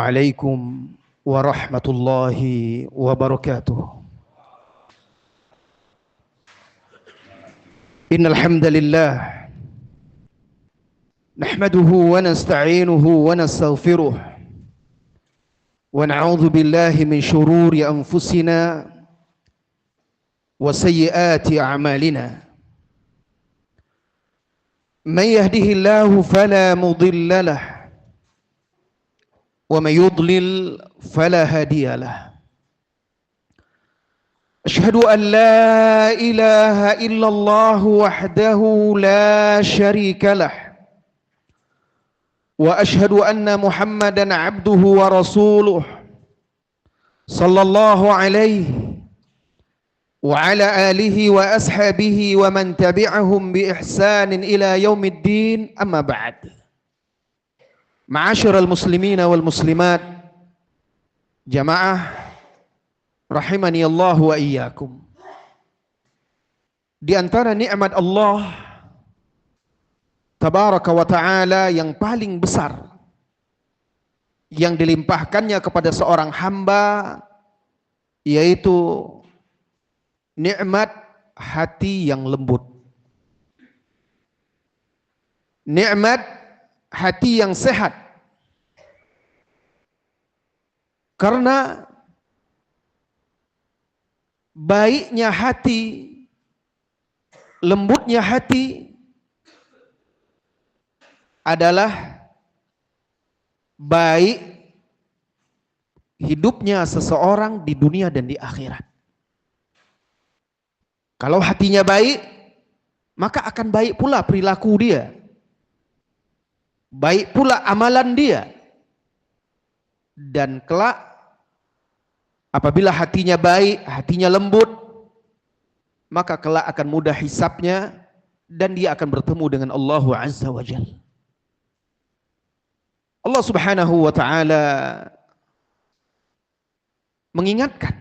عليكم ورحمة الله وبركاته. إن الحمد لله نحمده ونستعينه ونستغفره ونعوذ بالله من شرور أنفسنا وسيئات أعمالنا. من يهده الله فلا مضل له ومن يضلل فلا هادي له. أشهد أن لا إله إلا الله وحده لا شريك له وأشهد أن محمدا عبده ورسوله صلى الله عليه وعلى آله وأصحابه ومن تبعهم بإحسان إلى يوم الدين. أما بعد. Ma'asyiral muslimin wal muslimat, jamaah rahimani Allah wa iyyakum. Di antara nikmat Allah tabaraka wa taala yang paling besar yang dilimpahkannya kepada seorang hamba, yaitu nikmat hati yang lembut, nikmat hati yang sehat. Karena baiknya hati, lembutnya hati adalah baik hidupnya seseorang di dunia dan di akhirat. Kalau hatinya baik, maka akan baik pula perilaku dia, baik pula amalan dia. Dan kelak apabila hatinya baik, hatinya lembut, maka kelak akan mudah hisabnya dan dia akan bertemu dengan Allah Azza wa Jalla. Allah Subhanahu wa taala mengingatkan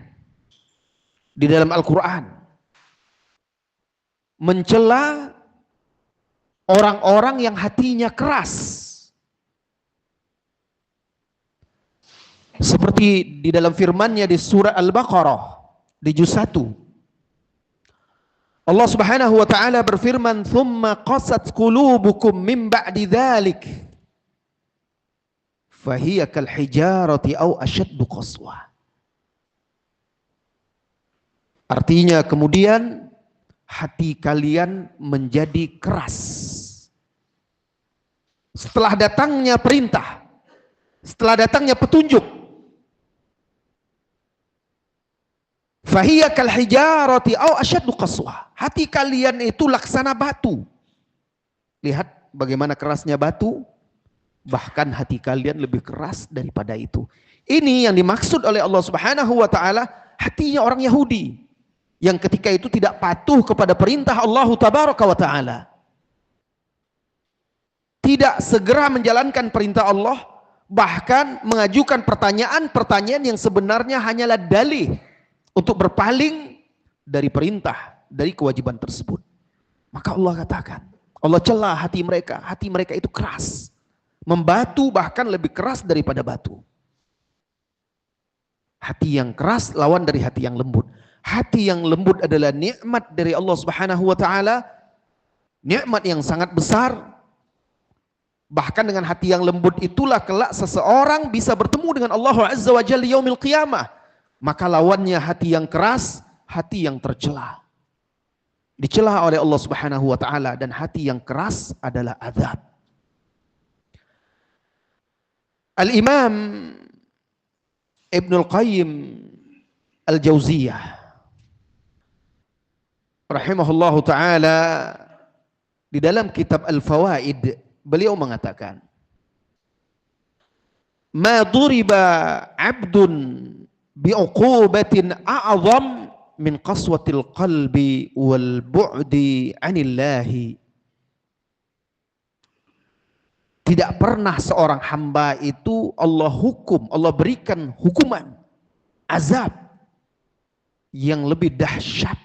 di dalam Al-Qur'an mencela orang-orang yang hatinya keras. Seperti di dalam firman-Nya di surah Al-Baqarah di juz 1. Allah Subhanahu wa taala berfirman, "Tsumma qasat qulubukum min ba'di dzalik fa hiya kal hijarati aw ashaddu qaswa." Artinya kemudian hati kalian menjadi keras. Setelah datangnya perintah, setelah datangnya petunjuk, fahiya kal hijarati aw asyaddu qaswa. Hati kalian itu laksana batu. Lihat bagaimana kerasnya batu, bahkan hati kalian lebih keras daripada itu. Ini yang dimaksud oleh Allah Subhanahu wa taala, hatinya orang Yahudi yang ketika itu tidak patuh kepada perintah Allah tabaraka wa taala. Tidak segera menjalankan perintah Allah, bahkan mengajukan pertanyaan-pertanyaan yang sebenarnya hanyalah dalih untuk berpaling dari perintah, dari kewajiban tersebut. Maka Allah katakan, Allah celah hati mereka itu keras, membatu, bahkan lebih keras daripada batu. Hati yang keras lawan dari hati yang lembut. Hati yang lembut adalah nikmat dari Allah Subhanahu wa taala, nikmat yang sangat besar. Bahkan dengan hati yang lembut itulah kelak seseorang bisa bertemu dengan Allah Azza wa Jalla yaumil qiyamah. Maka lawannya hati yang keras, hati yang tercela. Dicela oleh Allah Subhanahu wa taala, dan hati yang keras adalah azab. Al-Imam Ibnul Qayyim Al-Jauziyah rahimahullahu taala di dalam kitab Al-Fawaid beliau mengatakan, "Ma duriba 'abdun bi'uqubatin a'zam min qaswatil qalbi wal bu'di 'anillahi." Tidak pernah seorang hamba itu Allah hukum, Allah berikan hukuman, azab yang lebih dahsyat,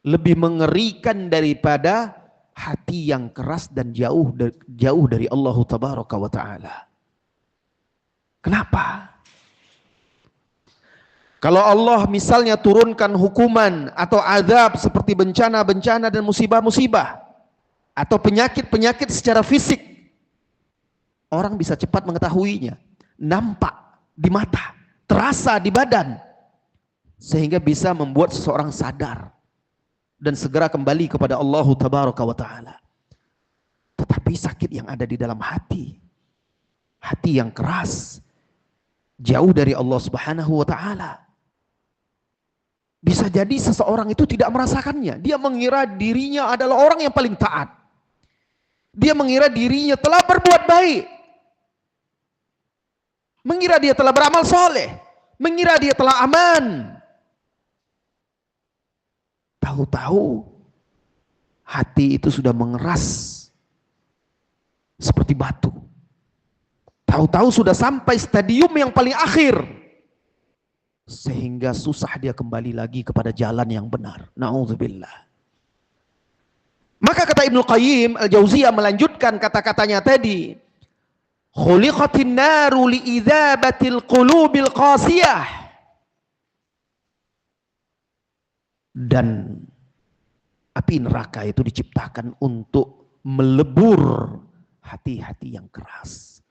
lebih mengerikan daripada hati yang keras dan jauh dari Allah tabaraka wa ta'ala. Kenapa? Kalau Allah misalnya turunkan hukuman atau azab seperti bencana-bencana dan musibah-musibah atau penyakit-penyakit secara fisik, orang bisa cepat mengetahuinya, nampak di mata, terasa di badan, sehingga bisa membuat seseorang sadar dan segera kembali kepada Allah Tabaraka wa Ta'ala. Tetapi sakit yang ada di dalam hati, hati yang keras, jauh dari Allah Subhanahu wa Ta'ala, bisa jadi seseorang itu tidak merasakannya. Dia mengira dirinya adalah orang yang paling taat. Dia mengira dirinya telah berbuat baik. Mengira dia telah beramal soleh. Mengira dia telah aman. Tahu-tahu hati itu sudah mengeras seperti batu. Tahu-tahu sudah sampai stadium yang paling akhir, sehingga susah dia kembali lagi kepada jalan yang benar. Na'udzubillah. Maka kata Ibnu Qayyim Al-Jauziyah melanjutkan kata-katanya tadi, khuliqatin naru li'idzabatil qulubil qasiyah. Dan api neraka itu diciptakan untuk melebur hati-hati yang keras.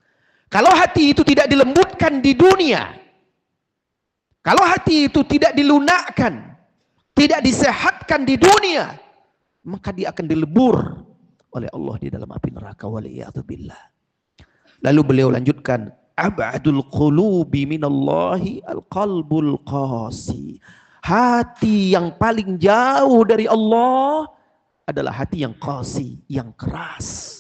Kalau hati itu tidak dilembutkan di dunia, kalau hati itu tidak dilunakkan, tidak disehatkan di dunia, maka dia akan dilebur oleh Allah di dalam api neraka. Waliyadzubillah. Lalu beliau lanjutkan, ab'adul qulubi minallahi alqalbul qasi. Hati yang paling jauh dari Allah adalah hati yang qasi, yang keras.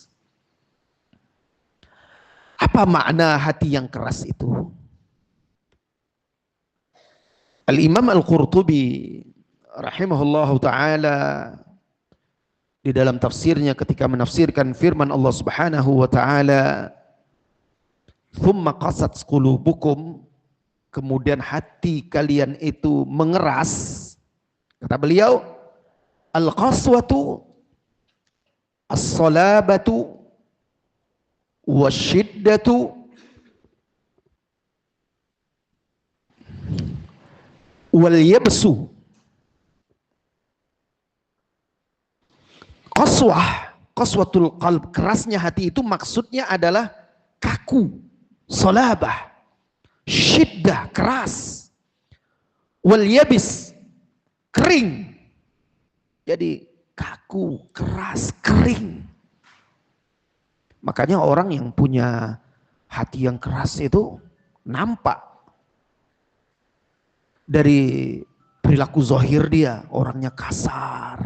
Apa makna hati yang keras itu? Al-Imam Al-Qurtubi rahimahullahu ta'ala di dalam tafsirnya ketika menafsirkan firman Allah Subhanahu wa ta'ala, thumma qasat qulubukum, kemudian hati kalian itu mengeras, kata beliau, al-qaswatu as-salabatu wasyiddatu wal yabsu. Qaswatul qalb, kerasnya hati itu maksudnya adalah kaku, salabah, syiddah, keras, wal yabis, kering. Jadi kaku, keras, kering. Makanya orang yang punya hati yang keras itu nampak dari perilaku zahir dia, orangnya kasar,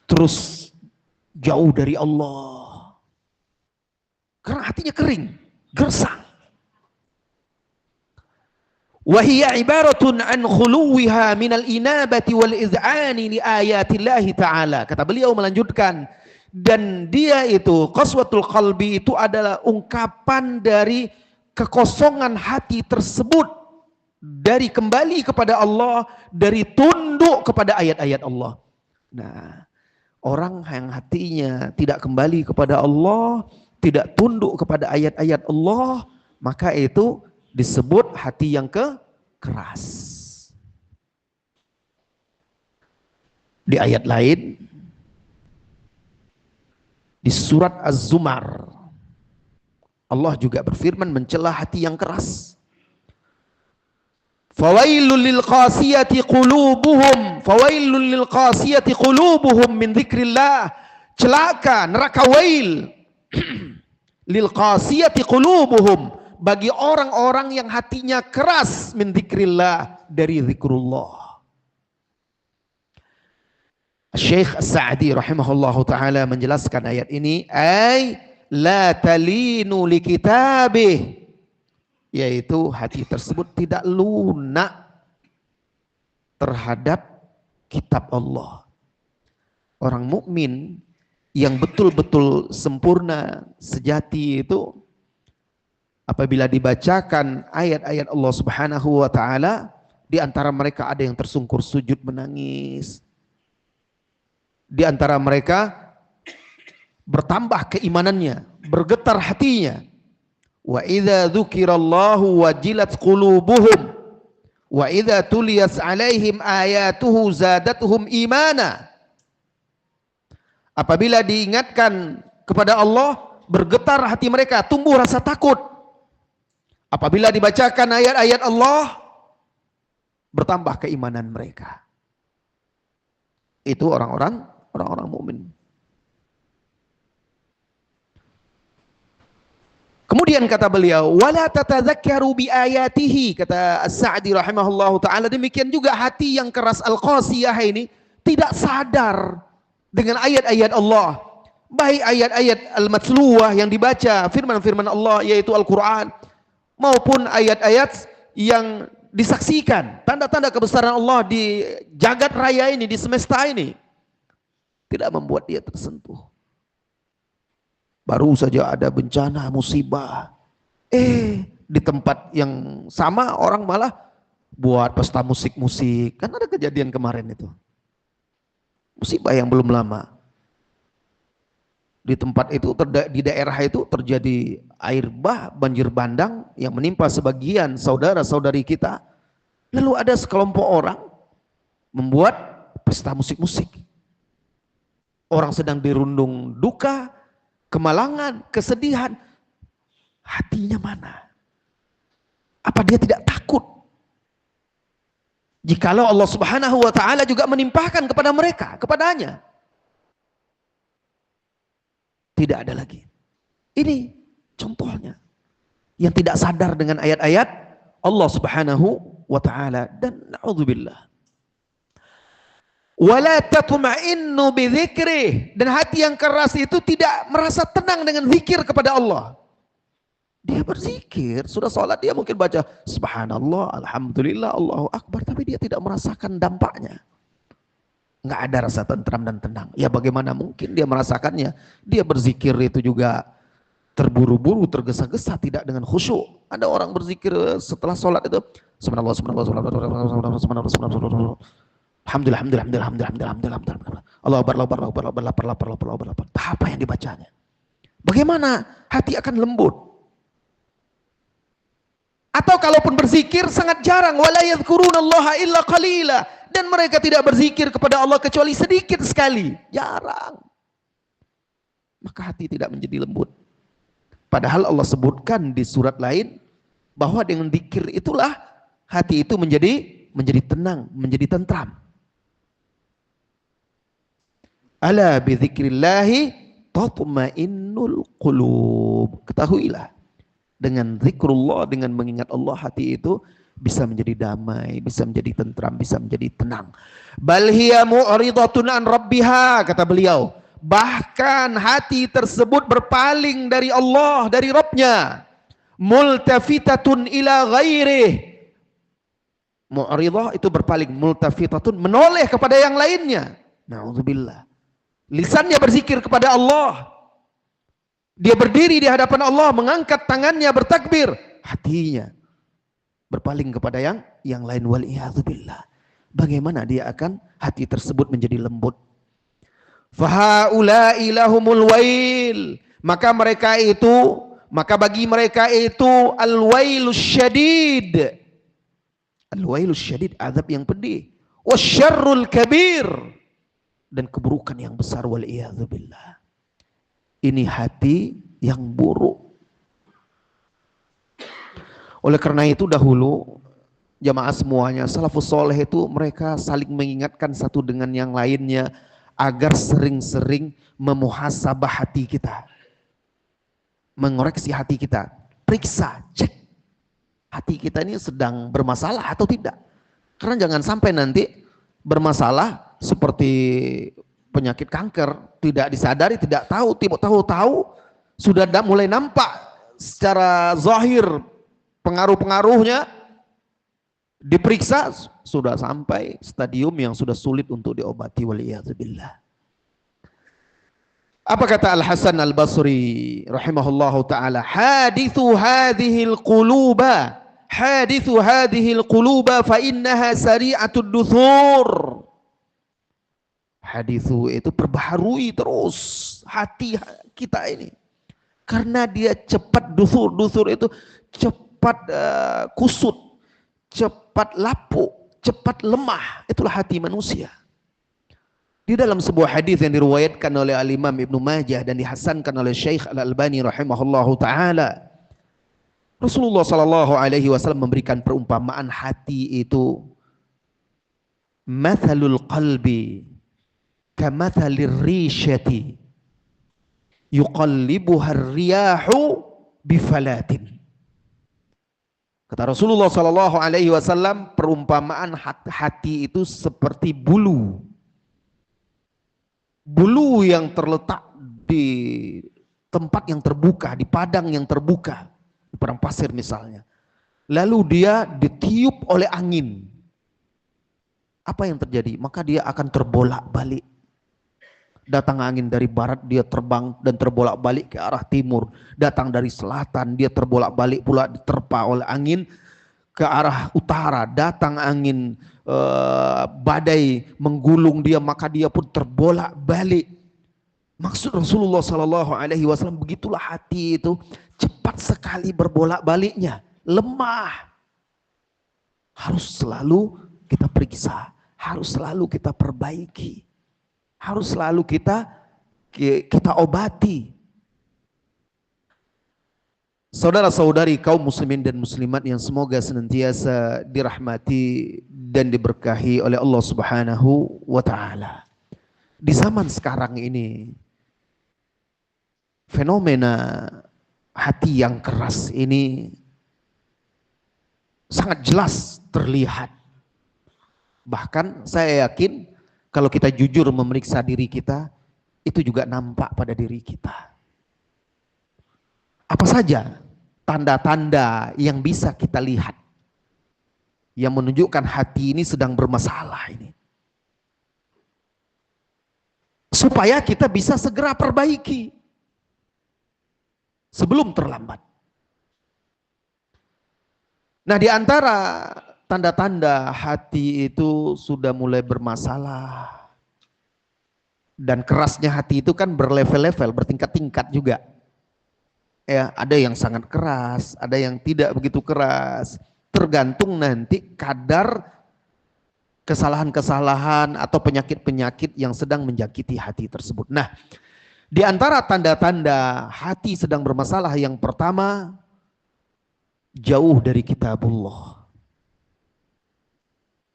terus jauh dari Allah, karena hatinya kering, gersang. Wahiyya ibaratun an khuluwiha minal inabati wal iz'ani li ayatillahi ta'ala. Kata beliau melanjutkan, dan dia itu, qaswatul qalbi itu adalah ungkapan dari kekosongan hati tersebut, dari kembali kepada Allah, dari tunduk kepada ayat-ayat Allah. Nah, orang yang hatinya tidak kembali kepada Allah, tidak tunduk kepada ayat-ayat Allah, maka itu disebut hati yang keras. Di ayat lain, di surat Az-Zumar, Allah juga berfirman mencela hati yang keras. Fawailul lil qasiyati qulubuhum, fawailul lil qasiyati qulubuhum min dzikrillah. Celaka, neraka wail lil qasiyati qulubuhum, bagi orang-orang yang hatinya keras, min dzikrillah, dari zikrullah. Syekh As-Sa'di rahimahullahu ta'ala menjelaskan ayat ini, ay la talinu li kitabih, yaitu hati tersebut tidak lunak terhadap kitab Allah. Orang mukmin yang betul-betul sempurna, sejati itu, apabila dibacakan ayat-ayat Allah Subhanahu wa ta'ala, di antara mereka ada yang tersungkur sujud menangis. Di antara mereka bertambah keimanannya, bergetar hatinya. Wa idza dzukirallahu wajilat qulubuhum wa idza tuliyat alaihim ayatuhu zadatuhum imana. Apabila diingatkan kepada Allah, bergetar hati mereka, tumbuh rasa takut. Apabila dibacakan ayat-ayat Allah, bertambah keimanan mereka. Itu orang-orang mukmin. Kemudian kata beliau, wala tatadzakkaru bi ayatihi, kata As-Sa'di rahimahullahu taala, demikian juga hati yang keras al-qasiyah ini tidak sadar dengan ayat-ayat Allah, baik ayat-ayat al-matluwah yang dibaca, firman-firman Allah yaitu Al-Qur'an, maupun ayat-ayat yang disaksikan, tanda-tanda kebesaran Allah di jagat raya ini, di semesta ini, tidak membuat dia tersentuh. Baru saja ada bencana, musibah, di tempat yang sama orang malah buat pesta musik-musik. Kan ada kejadian kemarin itu, musibah yang belum lama. Di tempat itu, di daerah itu terjadi air bah, banjir bandang yang menimpa sebagian saudara-saudari kita. Lalu ada sekelompok orang membuat pesta musik-musik. Orang sedang dirundung duka, kemalangan, kesedihan. Hatinya mana? Apa dia tidak takut? Jikalau Allah Subhanahu wa taala juga menimpahkan kepada mereka, kepadanya, tidak ada lagi. Ini contohnya yang tidak sadar dengan ayat-ayat Allah Subhanahu wa taala. Dan na'udzubillah, wala tatma'innu bidzikrih, dan hati yang keras itu tidak merasa tenang dengan zikir kepada Allah. Dia berzikir, sudah sholat, dia mungkin baca subhanallah, alhamdulillah, Allahu akbar, tapi dia tidak merasakan dampaknya. Nggak ada rasa tentram dan tenang. Ya bagaimana mungkin dia merasakannya? Dia berzikir itu juga terburu-buru, tergesa-gesa, tidak dengan khusyuk. Ada orang berzikir setelah sholat itu subhanallah, subhanallah, subhanallah, subhanallah, subhanallah, subhanallah, alhamdulillah, alhamdulillah, alhamdulillah, alhamdulillah, Allah akbar, Allah akbar, Allah akbar, Allah akbar, Allah akbar, Allah akbar. Apa yang dibacanya? Bagaimana hati akan lembut? Atau kalaupun berzikir sangat jarang, wala yadhkurunallaha illa qalila, dan mereka tidak berzikir kepada Allah kecuali sedikit sekali, jarang. Maka hati tidak menjadi lembut. Padahal Allah sebutkan di surat lain bahwa dengan zikir itulah hati itu menjadi tenang, menjadi tentram. Ala bi dzikrillahi tatma'innul qulub. Ketahuilah, dengan zikrullah, dengan mengingat Allah, hati itu bisa menjadi damai, bisa menjadi tentram, bisa menjadi tenang. Bal hiya mu'ridatun an rabbiha, kata beliau. Bahkan hati tersebut berpaling dari Allah, dari Rabbnya. Multafitatun ila ghairih. Mu'ridah itu berpaling, multafitatun menoleh kepada yang lainnya. Na'udzubillah. Lisannya berzikir kepada Allah. Dia berdiri di hadapan Allah, mengangkat tangannya bertakbir. Hatinya berpaling kepada yang lain, wal'iyadzubillah. Bagaimana dia akan hati tersebut menjadi lembut? Fahaula'i lahumul wail, maka bagi mereka itu al-wailus syadid. Al-wailus syadid, azab yang pedih. Wasyarrul kabir, dan keburukan yang besar, wal'iyadzubillah. Ini hati yang buruk. Oleh karena itu dahulu jamaah semuanya, salafus soleh itu mereka saling mengingatkan satu dengan yang lainnya agar sering-sering memuhasabah hati kita, mengoreksi hati kita, periksa, cek hati kita ini sedang bermasalah atau tidak. Karena jangan sampai nanti bermasalah seperti penyakit kanker, tidak disadari, tidak tahu, tahu-tahu sudah mulai nampak secara zahir pengaruh-pengaruhnya, diperiksa sudah sampai stadium yang sudah sulit untuk diobati, waliyadzubillah. Apa kata Al-Hasan Al-Basri rahimahullahu taala? Hadithu hadhil quluba, hadithu hadhil quluba fa innaha sari'atud duthur. Hadithu itu perbaharui terus hati kita ini. Karena dia cepat dusur. Dusur itu cepat kusut, cepat lapuk, cepat lemah. Itulah hati manusia. Di dalam sebuah hadis yang diriwayatkan oleh Al-Imam Ibnu Majah dan dihasankan oleh Syekh Al-Albani rahimahullahu taala, Rasulullah sallallahu alaihi wasallam memberikan perumpamaan hati itu, mathalul qalbi kamathalir rishati yuqallibuha ar-riyahu bifalatin. Kata Rasulullah sallallahu alaihi wasallam, perumpamaan hati itu seperti bulu. Bulu yang terletak di tempat yang terbuka, di padang yang terbuka, di padang pasir misalnya. Lalu dia ditiup oleh angin. Apa yang terjadi? Maka dia akan terbolak-balik. Datang angin dari barat, dia terbang dan terbolak-balik ke arah timur. Datang dari selatan, dia terbolak-balik pula diterpa oleh angin ke arah utara. Datang angin badai menggulung dia, maka dia pun terbolak-balik. Maksud Rasulullah sallallahu alaihi wasallam, begitulah hati itu, cepat sekali berbolak-baliknya, lemah. Harus selalu kita periksa, harus selalu kita perbaiki, harus selalu kita obati. Saudara-saudari kaum muslimin dan muslimat yang semoga senantiasa dirahmati dan diberkahi oleh Allah Subhanahu wa taala. Di zaman sekarang ini, fenomena hati yang keras ini sangat jelas terlihat. Bahkan saya yakin kalau kita jujur memeriksa diri kita, itu juga nampak pada diri kita. Apa saja tanda-tanda yang bisa kita lihat yang menunjukkan hati ini sedang bermasalah ini, supaya kita bisa segera perbaiki sebelum terlambat. Nah, di antara tanda-tanda hati itu sudah mulai bermasalah, dan kerasnya hati itu kan berlevel-level, bertingkat-tingkat juga. Ya, ada yang sangat keras, ada yang tidak begitu keras. Tergantung nanti kadar kesalahan-kesalahan atau penyakit-penyakit yang sedang menjangkiti hati tersebut. Nah, di antara tanda-tanda hati sedang bermasalah, yang pertama, jauh dari kitabullah.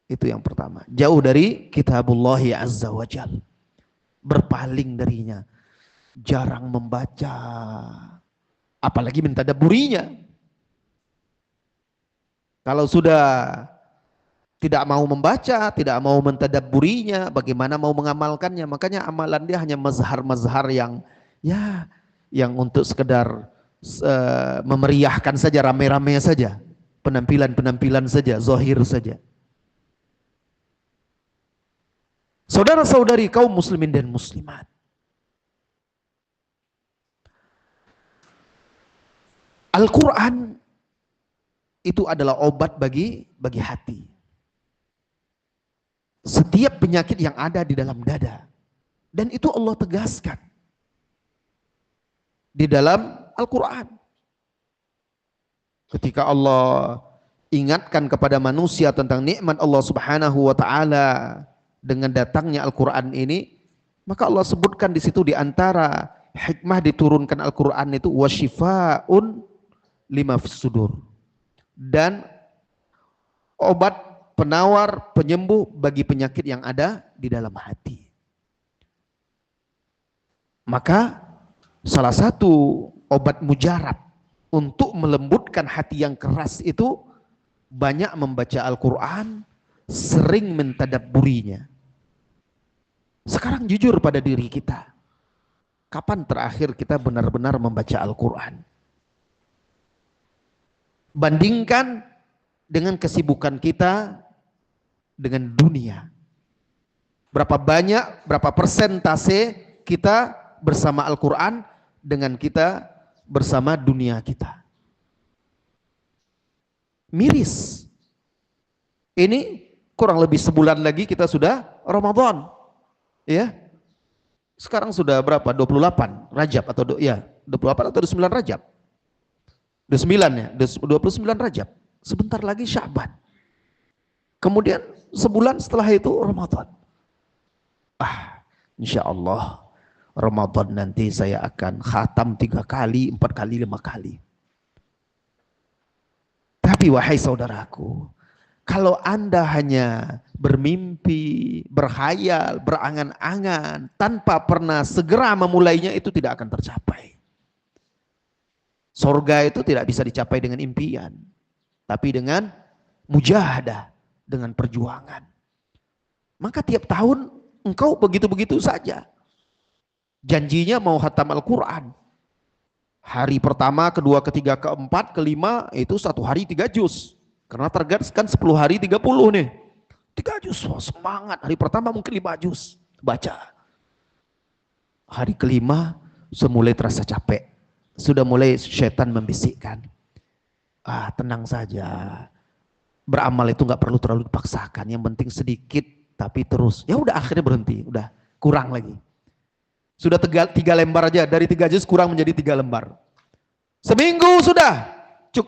Itu yang pertama, jauh dari kitabullah azza wa jal, berpaling darinya, jarang membaca, apalagi mentadabburinya. Kalau sudah tidak mau membaca, tidak mau mentadabburinya, bagaimana mau mengamalkannya? Makanya amalan dia hanya mazhar-mazhar yang untuk sekedar memeriahkan saja, rame-rame saja, penampilan-penampilan saja, zahir saja. Saudara-saudari kaum muslimin dan muslimat, Al-Quran itu adalah obat bagi hati. Setiap penyakit yang ada di dalam dada, dan itu Allah tegaskan di dalam Al-Quran. Ketika Allah ingatkan kepada manusia tentang nikmat Allah Subhanahu wa taala dengan datangnya Al-Quran ini, maka Allah sebutkan di situ, di antara hikmah diturunkan Al-Quran itu wasyifaun lima fis sudur, dan obat penawar penyembuh bagi penyakit yang ada di dalam hati. Maka salah satu obat mujarab untuk melembutkan hati yang keras itu banyak membaca Al-Quran, sering mentadabburinya. Sekarang jujur pada diri kita, kapan terakhir kita benar-benar membaca Al-Quran? Bandingkan dengan kesibukan kita dengan dunia. Berapa banyak, berapa persentase kita bersama Al-Quran dengan kita bersama dunia kita? Miris. Ini kurang lebih sebulan lagi kita sudah Ramadan. Ya. Sekarang sudah berapa? 28 Rajab atau ya 28 atau 29 Rajab? 29 ya, 29 Rajab. Sebentar lagi Sya'ban. Kemudian sebulan setelah itu Ramadan. Insya Allah Ramadan nanti saya akan khatam 3 kali, 4 kali, 5 kali. Tapi wahai saudaraku, kalau Anda hanya bermimpi, berhayal, berangan-angan, tanpa pernah segera memulainya, itu tidak akan tercapai. Surga itu tidak bisa dicapai dengan impian, tapi dengan mujahadah, dengan perjuangan. Maka tiap tahun engkau begitu-begitu saja. Janjinya mau khatam Al-Quran. Hari pertama, kedua, ketiga, keempat, kelima, itu 1 hari 3 juz. Karena target kan 10 hari 30 nih. 3 juz, semangat. Hari pertama mungkin 5 juz baca. Hari kelima, sudah mulai terasa capek. Sudah mulai syaitan membisikkan. Tenang saja. Beramal itu gak perlu terlalu dipaksakan. Yang penting sedikit, tapi terus. Ya udah akhirnya berhenti, udah kurang lagi. Sudah 3 lembar aja, dari 3 juz kurang menjadi 3 lembar. Seminggu sudah,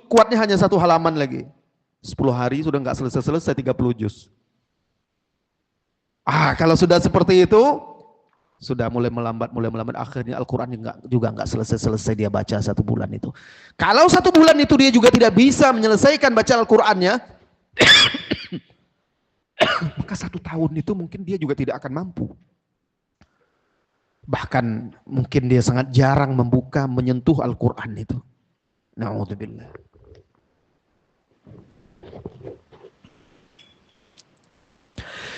kuatnya hanya 1 halaman lagi. 10 hari sudah nggak selesai-selesai 30 juz. Kalau sudah seperti itu, sudah mulai melambat, akhirnya Al-Quran juga nggak selesai-selesai dia baca 1 bulan itu. Kalau 1 bulan itu dia juga tidak bisa menyelesaikan baca Al-Qurannya, maka 1 tahun itu mungkin dia juga tidak akan mampu. Bahkan mungkin dia sangat jarang menyentuh Al-Quran itu. Na'udzubillah.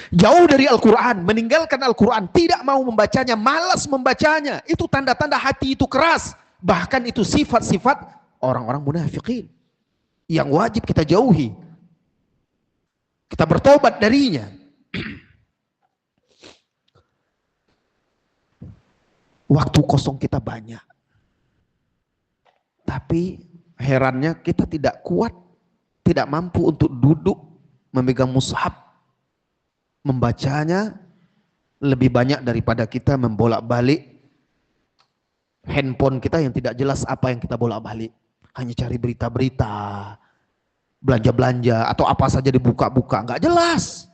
Jauh dari Al-Quran, meninggalkan Al-Quran, tidak mau membacanya, malas membacanya. Itu tanda-tanda hati itu keras. Bahkan itu sifat-sifat orang-orang munafikin yang wajib kita jauhi. Kita bertobat darinya. Waktu kosong kita banyak. Tapi herannya kita tidak kuat, tidak mampu untuk duduk memegang mushaf, membacanya lebih banyak daripada kita membolak-balik handphone kita yang tidak jelas apa yang kita bolak-balik. Hanya cari berita-berita, belanja-belanja, atau apa saja dibuka-buka, nggak jelas.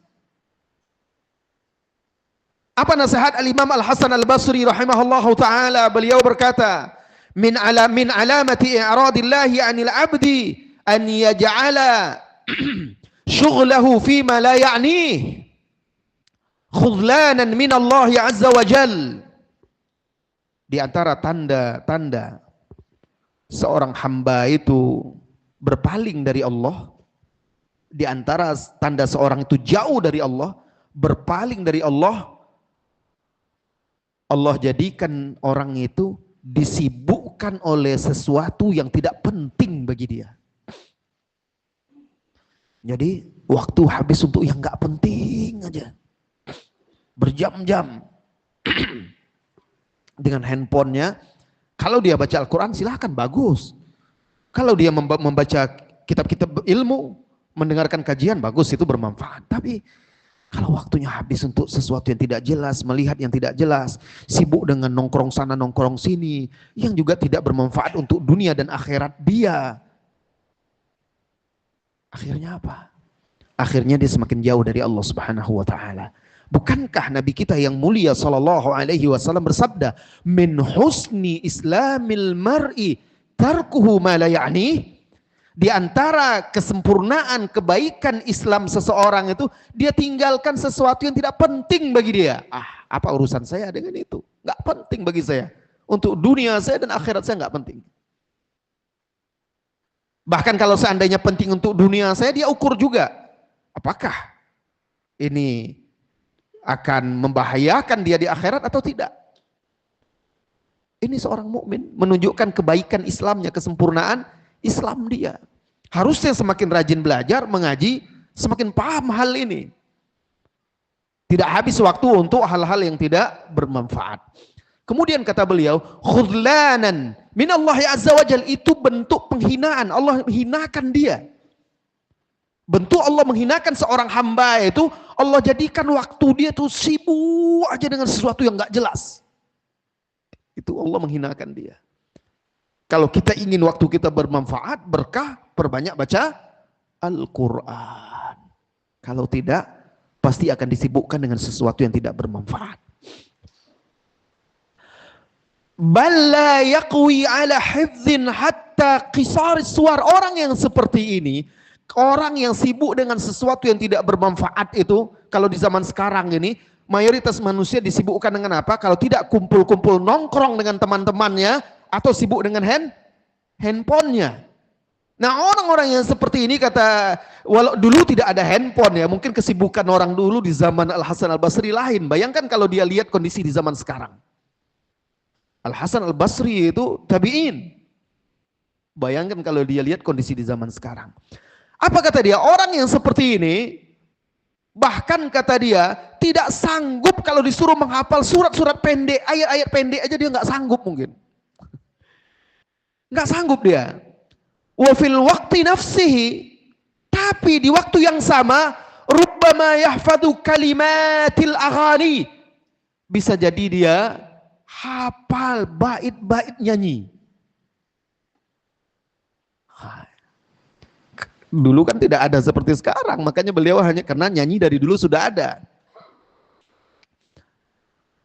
Apa nasihat Al-Imam Al-Hasan Al-Basri rahimahullahu ta'ala? Beliau berkata, min alamati i'radillahi 'anil 'abdi an yaj'ala syughlahu fima la ya'nih khudlanan min Allah azza wa jal. Di antara tanda-tanda seorang hamba itu berpaling dari Allah, di antara tanda seorang itu jauh dari Allah, berpaling dari Allah, Allah jadikan orang itu disibukkan oleh sesuatu yang tidak penting bagi dia. Jadi waktu habis untuk yang nggak penting aja, berjam-jam dengan handphonenya. Kalau dia baca Al-Quran silahkan, bagus. Kalau dia membaca kitab-kitab ilmu, mendengarkan kajian, bagus, itu bermanfaat. Tapi kalau waktunya habis untuk sesuatu yang tidak jelas, melihat yang tidak jelas, sibuk dengan nongkrong sana nongkrong sini, yang juga tidak bermanfaat untuk dunia dan akhirat dia, akhirnya apa? Akhirnya dia semakin jauh dari Allah Subhanahu wa ta'ala. Bukankah Nabi kita yang mulia sallallahu alaihi wasallam bersabda, min husni islamil mar'i tarkuhu ma la ya'ni? Di antara kesempurnaan kebaikan Islam seseorang itu, dia tinggalkan sesuatu yang tidak penting bagi dia. Apa urusan saya dengan itu? Nggak penting bagi saya. Untuk dunia saya dan akhirat saya nggak penting. Bahkan kalau seandainya penting untuk dunia saya, dia ukur juga. Apakah ini akan membahayakan dia di akhirat atau tidak? Ini seorang mukmin menunjukkan kebaikan Islamnya, kesempurnaan Islam dia. Harusnya semakin rajin belajar, mengaji, semakin paham hal ini. Tidak habis waktu untuk hal-hal yang tidak bermanfaat. Kemudian kata beliau, khudlanan minallahi azza wajal, itu bentuk penghinaan. Allah menghinakan dia. Bentuk Allah menghinakan seorang hamba itu, Allah jadikan waktu dia tuh sibuk aja dengan sesuatu yang gak jelas. Itu Allah menghinakan dia. Kalau kita ingin waktu kita bermanfaat, berkah, perbanyak baca Al-Quran. Kalau tidak, pasti akan disibukkan dengan sesuatu yang tidak bermanfaat. Bal la yaqwi ala hifdzin hatta qisar suar. Orang yang seperti ini, orang yang sibuk dengan sesuatu yang tidak bermanfaat itu, kalau di zaman sekarang ini, mayoritas manusia disibukkan dengan apa? Kalau tidak kumpul-kumpul nongkrong dengan teman-temannya, atau sibuk dengan handphonenya. Nah, orang-orang yang seperti ini kata, walau dulu tidak ada handphone ya, mungkin kesibukan orang dulu di zaman Al-Hasan Al-Basri lain. Bayangkan kalau dia lihat kondisi di zaman sekarang. Al-Hasan Al-Basri itu tabi'in. Bayangkan kalau dia lihat kondisi di zaman sekarang. Apa kata dia? Orang yang seperti ini, bahkan kata dia, tidak sanggup kalau disuruh menghafal surat-surat pendek, ayat-ayat pendek aja dia nggak sanggup mungkin. Nggak sanggup dia. Wa fil waqti nafsihi, tapi di waktu yang sama, rubbama yahfadhu kalimatil aghani. Bisa jadi dia hafal bait-bait nyanyi. Dulu kan tidak ada seperti sekarang, makanya beliau hanya karena nyanyi dari dulu sudah ada.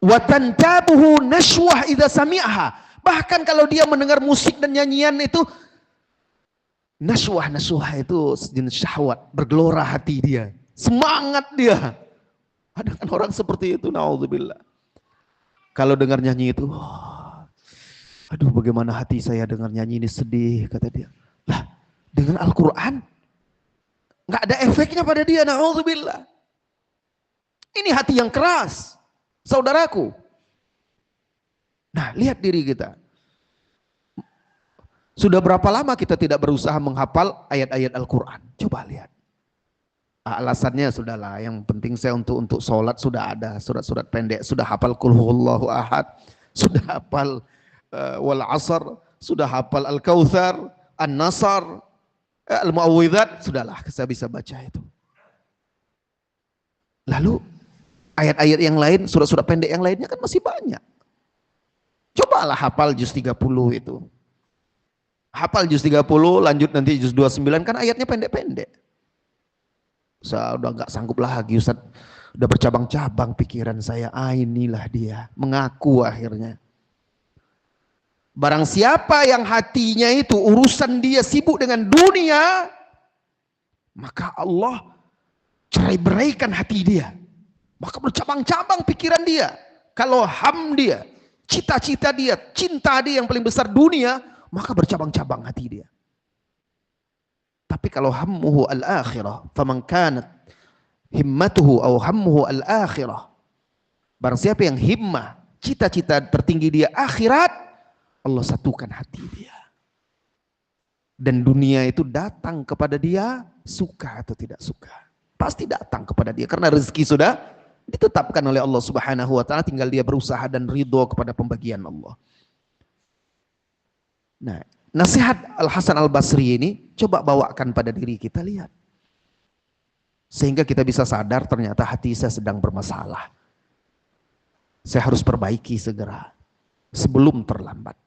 Wa tantabuhu nashwah idza sami'aha. Bahkan kalau dia mendengar musik dan nyanyian itu, nashwah itu sejenis syahwat, bergelora hati dia, semangat dia. Ada kan orang seperti itu, naudzubillah. Kalau dengar nyanyi itu, aduh bagaimana hati saya dengar nyanyi ini, sedih, kata dia. Lah, dengan Al-Quran nggak ada efeknya pada dia, naudzubillah. Ini hati yang keras, saudaraku. Nah, lihat diri kita. Sudah berapa lama kita tidak berusaha menghafal ayat-ayat Al-Quran? Coba lihat. Alasannya sudahlah, yang penting saya untuk sholat sudah ada surat-surat pendek, sudah hafal Qul Huwallahu Ahad, sudah hafal Wal Asr, sudah hafal Al-Kautsar, An-Nasr, Al-Mu'awwidzat, sudahlah saya bisa baca itu. Lalu ayat-ayat yang lain, surat-surat pendek yang lainnya kan masih banyak. Cobalah hafal juz 30 itu. Hafal juz 30, lanjut nanti juz 29, kan ayatnya pendek-pendek. Saya udah gak sanggup lagi Ustaz, udah bercabang-cabang pikiran saya. Inilah dia, mengaku akhirnya. Barang siapa yang hatinya itu urusan dia sibuk dengan dunia, maka Allah cerai-beraikan hati dia. Maka bercabang-cabang pikiran dia. Kalau ham dia, cita-cita dia, cinta dia yang paling besar dunia, maka bercabang-cabang hati dia. Tapi kalau hammuhu al-akhirah, faman kanat himmatuhu aw hammuhu al-akhirah. Barang siapa yang himmah, cita-cita tertinggi dia akhirat, Allah satukan hati dia. Dan dunia itu datang kepada dia, suka atau tidak suka. Pasti datang kepada dia, karena rezeki sudah ditetapkan oleh Allah Subhanahu wa ta'ala, tinggal dia berusaha dan ridho kepada pembagian Allah. Nah, nasihat Al-Hasan Al-Basri ini coba bawakan pada diri kita, lihat. Sehingga kita bisa sadar ternyata hati saya sedang bermasalah. Saya harus perbaiki segera sebelum terlambat.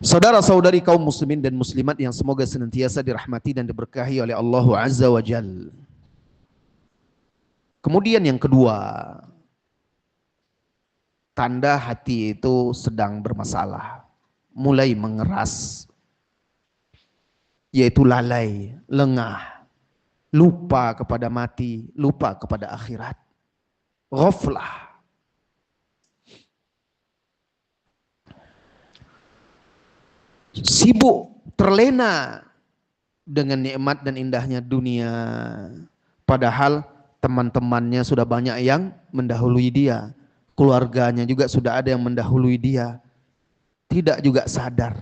Saudara-saudari kaum muslimin dan muslimat yang semoga senantiasa dirahmati dan diberkahi oleh Allah Azza wa Jalla. Kemudian yang kedua, tanda hati itu sedang bermasalah, mulai mengeras, yaitu lalai, lengah, lupa kepada mati, lupa kepada akhirat, ghaflah. Sibuk, terlena dengan nikmat dan indahnya dunia, padahal teman-temannya sudah banyak yang mendahului dia. Keluarganya juga sudah ada yang mendahului dia. Tidak juga sadar.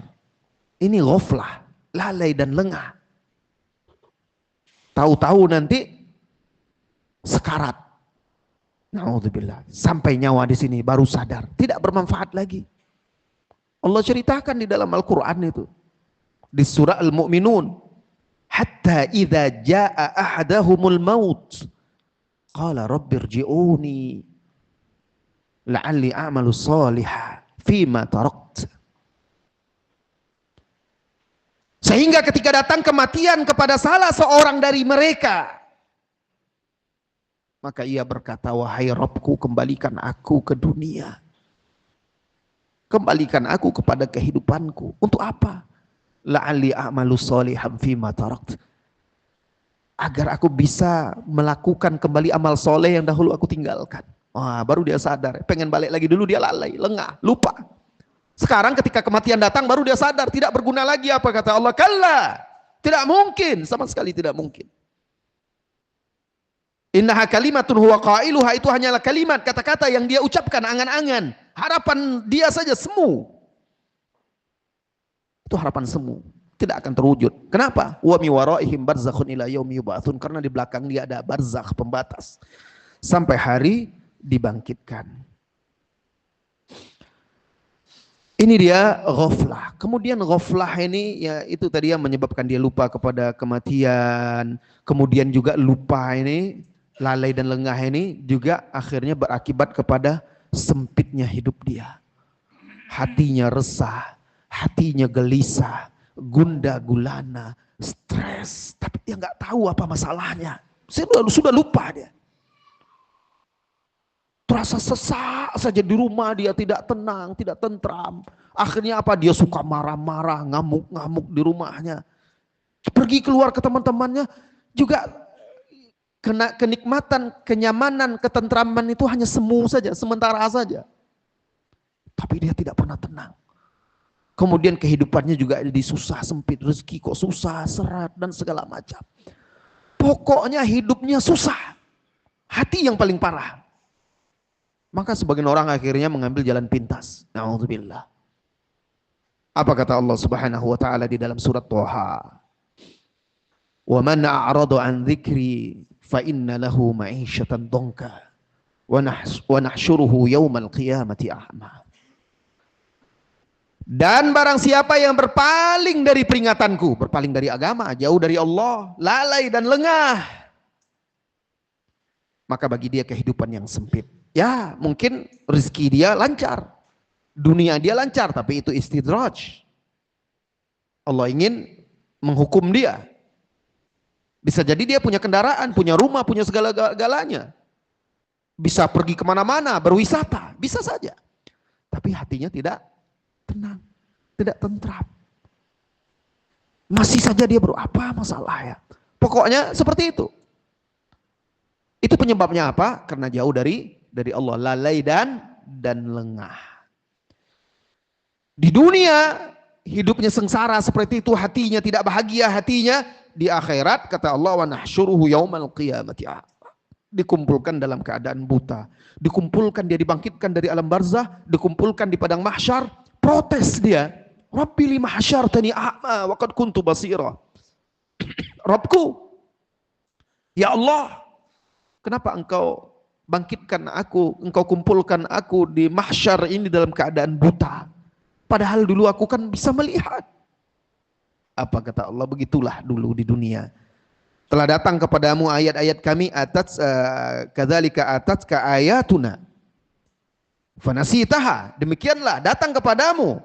Ini ghaflah, lalai dan lengah. Tahu-tahu nanti sekarat. Naudzubillah. Sampai nyawa di sini baru sadar. Tidak bermanfaat lagi. Allah ceritakan di dalam Al-Quran itu. Di surah Al-Mu'minun. Hatta idza jaa ahadahumul maut. Qala rabbirji'uni la'alli a'malu shalihan fima tarakt. Sehingga ketika datang kematian kepada salah seorang dari mereka, maka ia berkata, wahai Rabbku, kembalikan aku ke dunia. Kembalikan aku kepada kehidupanku. Untuk apa? La'alli a'malu shalihan fima tarakt. Agar aku bisa melakukan kembali amal soleh yang dahulu aku tinggalkan. Wah, baru dia sadar. Pengen balik lagi, dulu dia lalai, lengah, lupa. Sekarang ketika kematian datang baru dia sadar, tidak berguna lagi. Apa kata Allah? Kalla, tidak mungkin, sama sekali tidak mungkin. Innaha kalimatun huwa qailuha, itu hanyalah kalimat, kata-kata yang dia ucapkan, angan-angan, harapan dia saja semu. Itu harapan semu, tidak akan terwujud. Kenapa? Wa mi waraihim barzakhun ila yaumi yub'atsun, karena di belakang dia ada barzakh, pembatas, sampai hari dibangkitkan. Ini dia ghaflah. Kemudian ghaflah ini ya itu tadi yang menyebabkan dia lupa kepada kematian. Kemudian juga lupa ini, lalai dan lengah ini juga akhirnya berakibat kepada sempitnya hidup dia. Hatinya resah, hatinya gelisah, gundah gulana, stres. Tapi dia nggak tahu apa masalahnya. Sudah lupa dia. Terasa sesak saja di rumah, dia tidak tenang, tidak tentram. Akhirnya apa? Dia suka marah-marah, ngamuk-ngamuk di rumahnya. Pergi keluar ke teman-temannya juga kena kenikmatan, kenyamanan, ketentraman itu hanya semu saja, sementara saja. Tapi dia tidak pernah tenang. Kemudian kehidupannya juga jadi susah, sempit, rezeki kok susah, serat dan segala macam. Pokoknya hidupnya susah. Hati yang paling parah. Maka sebagian orang akhirnya mengambil jalan pintas. Na'udzubillah. Apa kata Allah Subhanahu wa taala di dalam surat Thaha? Wa man a'rada an dzikri fa inna lahu ma'isyatan dhanka wa nahsyuruhu yaumal qiyamati a'ma. Dan barang siapa yang berpaling dari peringatanku, berpaling dari agama, jauh dari Allah, lalai dan lengah, maka bagi dia kehidupan yang sempit. Ya, mungkin rezeki dia lancar, dunia dia lancar, tapi itu istidraj. Allah ingin menghukum dia. Bisa jadi dia punya kendaraan, punya rumah, punya segala-galanya. Bisa pergi kemana-mana, berwisata, bisa saja. Tapi hatinya tidak tenang, tidak tentram. Masih saja dia apa masalah ya. Pokoknya seperti itu. Itu penyebabnya apa? Karena jauh dari Allah, lalai dan lengah. Di dunia hidupnya sengsara seperti itu, hatinya tidak bahagia, hatinya di akhirat kata Allah wa nahsyuruhu yaumal qiyamati, dikumpulkan dalam keadaan buta, dikumpulkan dia dibangkitkan dari alam barzah, dikumpulkan di padang mahsyar, protes dia, Rabbi lima hasyartani a'ma wa qad kuntu basira. Rabbku, ya Allah, kenapa engkau bangkitkan aku, engkau kumpulkan aku di mahsyar ini dalam keadaan buta, padahal dulu aku kan bisa melihat. Apa kata Allah? Begitulah dulu di dunia. Telah datang kepadamu ayat-ayat kami, kadzalika atatka ayatuna fanasitaha, demikianlah datang kepadamu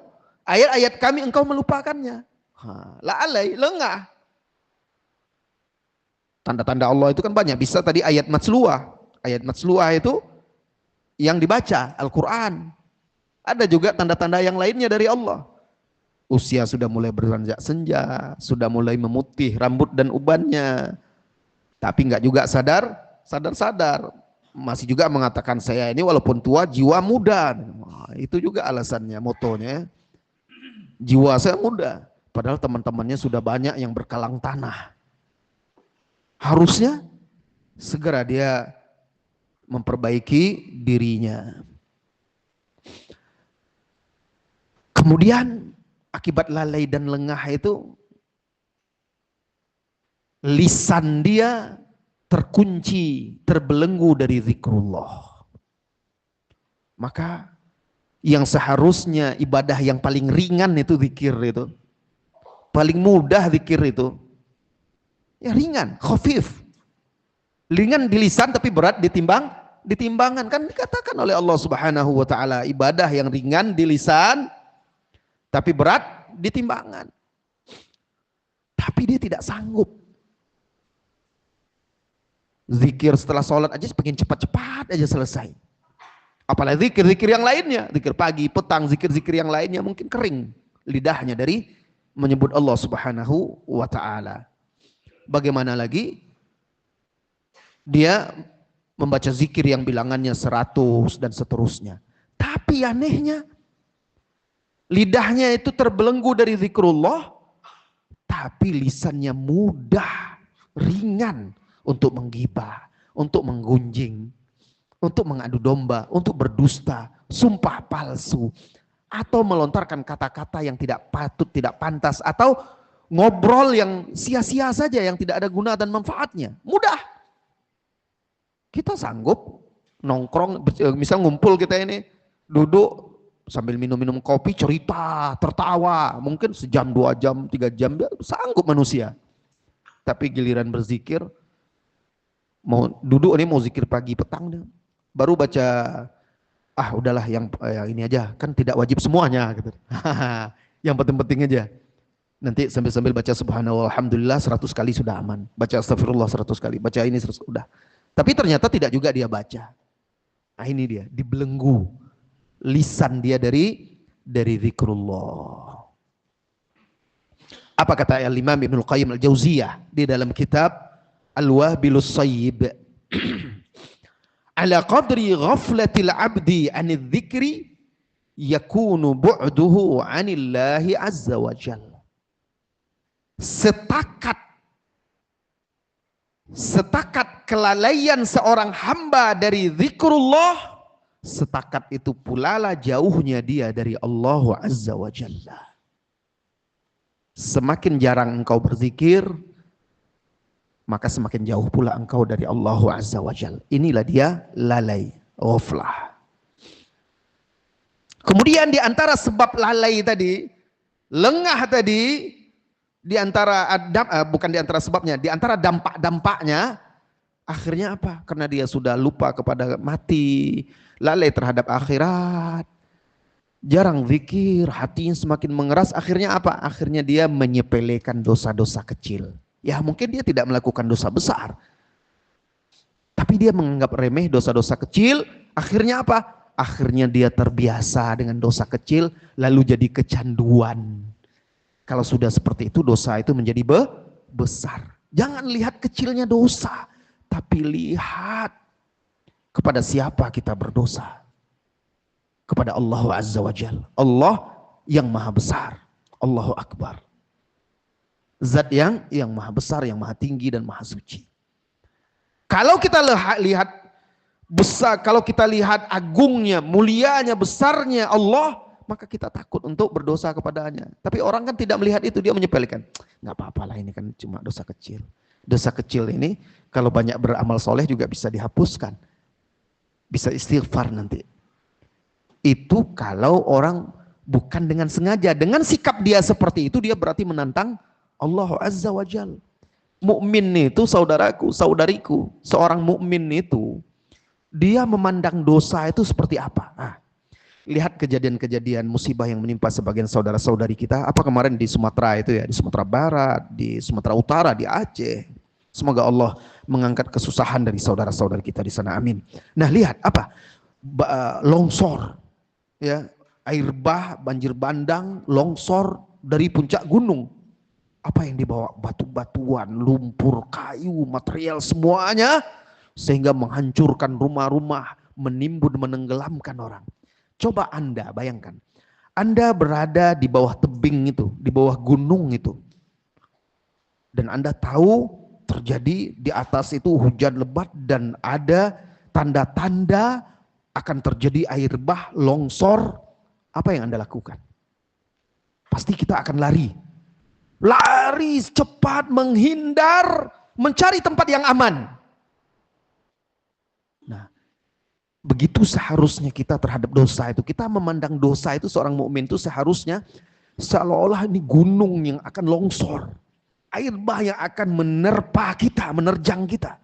ayat-ayat kami, engkau melupakannya. Lalai, lengah. Tanda-tanda Allah itu kan banyak. Bisa tadi ayat matsluah. Ayat matsluah itu yang dibaca, Al-Quran. Ada juga tanda-tanda yang lainnya dari Allah. Usia sudah mulai beranjak senja, sudah mulai memutih rambut dan ubannya. Tapi enggak juga sadar. Masih juga mengatakan saya ini walaupun tua jiwa muda. Nah, itu juga alasannya, motonya. Jiwa saya muda. Padahal teman-temannya sudah banyak yang berkalang tanah. Harusnya segera dia memperbaiki dirinya. Kemudian akibat lalai dan lengah itu, lisan dia terkunci, terbelenggu dari zikrullah. Maka yang seharusnya ibadah yang paling ringan itu zikir itu, paling mudah zikir itu, ya ringan, khafif. Ringan di lisan tapi berat ditimbang di timbangan. Kan dikatakan oleh Allah Subhanahu wa taala, ibadah yang ringan di lisan tapi berat di timbangan. Tapi dia tidak sanggup. Zikir setelah sholat aja pengen cepat-cepat aja selesai. Apalagi zikir-zikir yang lainnya, zikir pagi, petang, zikir-zikir yang lainnya mungkin kering lidahnya dari menyebut Allah Subhanahu wa taala. Bagaimana lagi dia membaca zikir yang bilangannya 100 dan seterusnya. Tapi anehnya lidahnya itu terbelenggu dari zikrullah, tapi lisannya mudah, ringan untuk menggibah, untuk menggunjing, untuk mengadu domba, untuk berdusta, sumpah palsu, atau melontarkan kata-kata yang tidak patut, tidak pantas, atau ngobrol yang sia-sia saja, yang tidak ada guna dan manfaatnya. Mudah. Kita sanggup nongkrong, misal ngumpul kita ini, duduk sambil minum-minum kopi, cerita, tertawa, mungkin sejam, 2 jam, 3 jam, sanggup manusia. Tapi giliran berzikir, mau duduk ini mau zikir pagi petang, baru baca, udahlah yang ini aja, kan tidak wajib semuanya gitu. Yang penting-penting aja. Nanti sambil-sambil baca subhanallah, alhamdulillah 100 kali sudah aman. Baca astagfirullah 100 kali, baca ini 100, udah. Tapi ternyata tidak juga dia baca. Nah ini dia, dibelenggu lisan dia dari zikrullah. Apa kata Al-Imam Ibnul Qayyim Al-Jauziyah di dalam kitab Al-Wabilus Sayyib? Ala qadri ghaflatil abdi anil dzikri yakunu bu'duhu 'anillahi azza wa jalla. Setakat kelalaian seorang hamba dari zikrullah, setakat itu pula lah jauhnya dia dari Allah azza wa jalla. Semakin jarang engkau berzikir, maka semakin jauh pula engkau dari Allah azza wa jalla. Inilah dia lalai, ghaflah. Kemudian di antara sebab lalai tadi, lengah tadi, di antara bukan di antara sebabnya, di antara dampak-dampaknya, akhirnya apa? Karena dia sudah lupa kepada mati, lalai terhadap akhirat, jarang zikir, hatinya semakin mengeras, akhirnya apa? Akhirnya dia menyepelekan dosa-dosa kecil. Ya mungkin dia tidak melakukan dosa besar, tapi dia menganggap remeh dosa-dosa kecil, akhirnya apa? Akhirnya dia terbiasa dengan dosa kecil, lalu jadi kecanduan. Kalau sudah seperti itu, dosa itu menjadi besar. Jangan lihat kecilnya dosa, tapi lihat kepada siapa kita berdosa. Kepada Allah Azza wa Jalla. Allah yang maha besar. Allahu Akbar. Zat yang maha besar, yang maha tinggi dan maha suci. Kalau kita lihat besar, kalau kita lihat agungnya, mulianya, besarnya Allah, maka kita takut untuk berdosa kepadanya. Tapi orang kan tidak melihat itu, dia menyepelekan. Nggak apa-apa lah, ini kan cuma dosa kecil. Dosa kecil ini kalau banyak beramal soleh juga bisa dihapuskan. Bisa istighfar nanti. Itu kalau orang bukan dengan sengaja. Dengan sikap dia seperti itu, dia berarti menantang Allah Azza wa Jalla. Mukmin itu saudaraku, saudariku, seorang mukmin itu dia memandang dosa itu seperti apa? Lihat kejadian-kejadian musibah yang menimpa sebagian saudara-saudari kita. Apa kemarin di Sumatera itu ya, di Sumatera Barat, di Sumatera Utara, di Aceh. Semoga Allah mengangkat kesusahan dari saudara-saudari kita di sana. Amin. Nah, lihat apa? Longsor, ya, air bah, banjir bandang, longsor dari puncak gunung. Apa yang dibawa? Batu-batuan, lumpur, kayu, material semuanya, sehingga menghancurkan rumah-rumah, menimbun, menenggelamkan orang. Coba Anda bayangkan, Anda berada di bawah tebing itu, di bawah gunung itu. Dan Anda tahu terjadi di atas itu hujan lebat dan ada tanda-tanda akan terjadi air bah, longsor. Apa yang Anda lakukan? Pasti kita akan lari. Lari cepat, menghindar, mencari tempat yang aman. Nah, begitu seharusnya kita terhadap dosa itu. Kita memandang dosa itu, seorang mukmin itu seharusnya seolah-olah ini gunung yang akan longsor. Air bah yang akan menerpa kita, menerjang kita.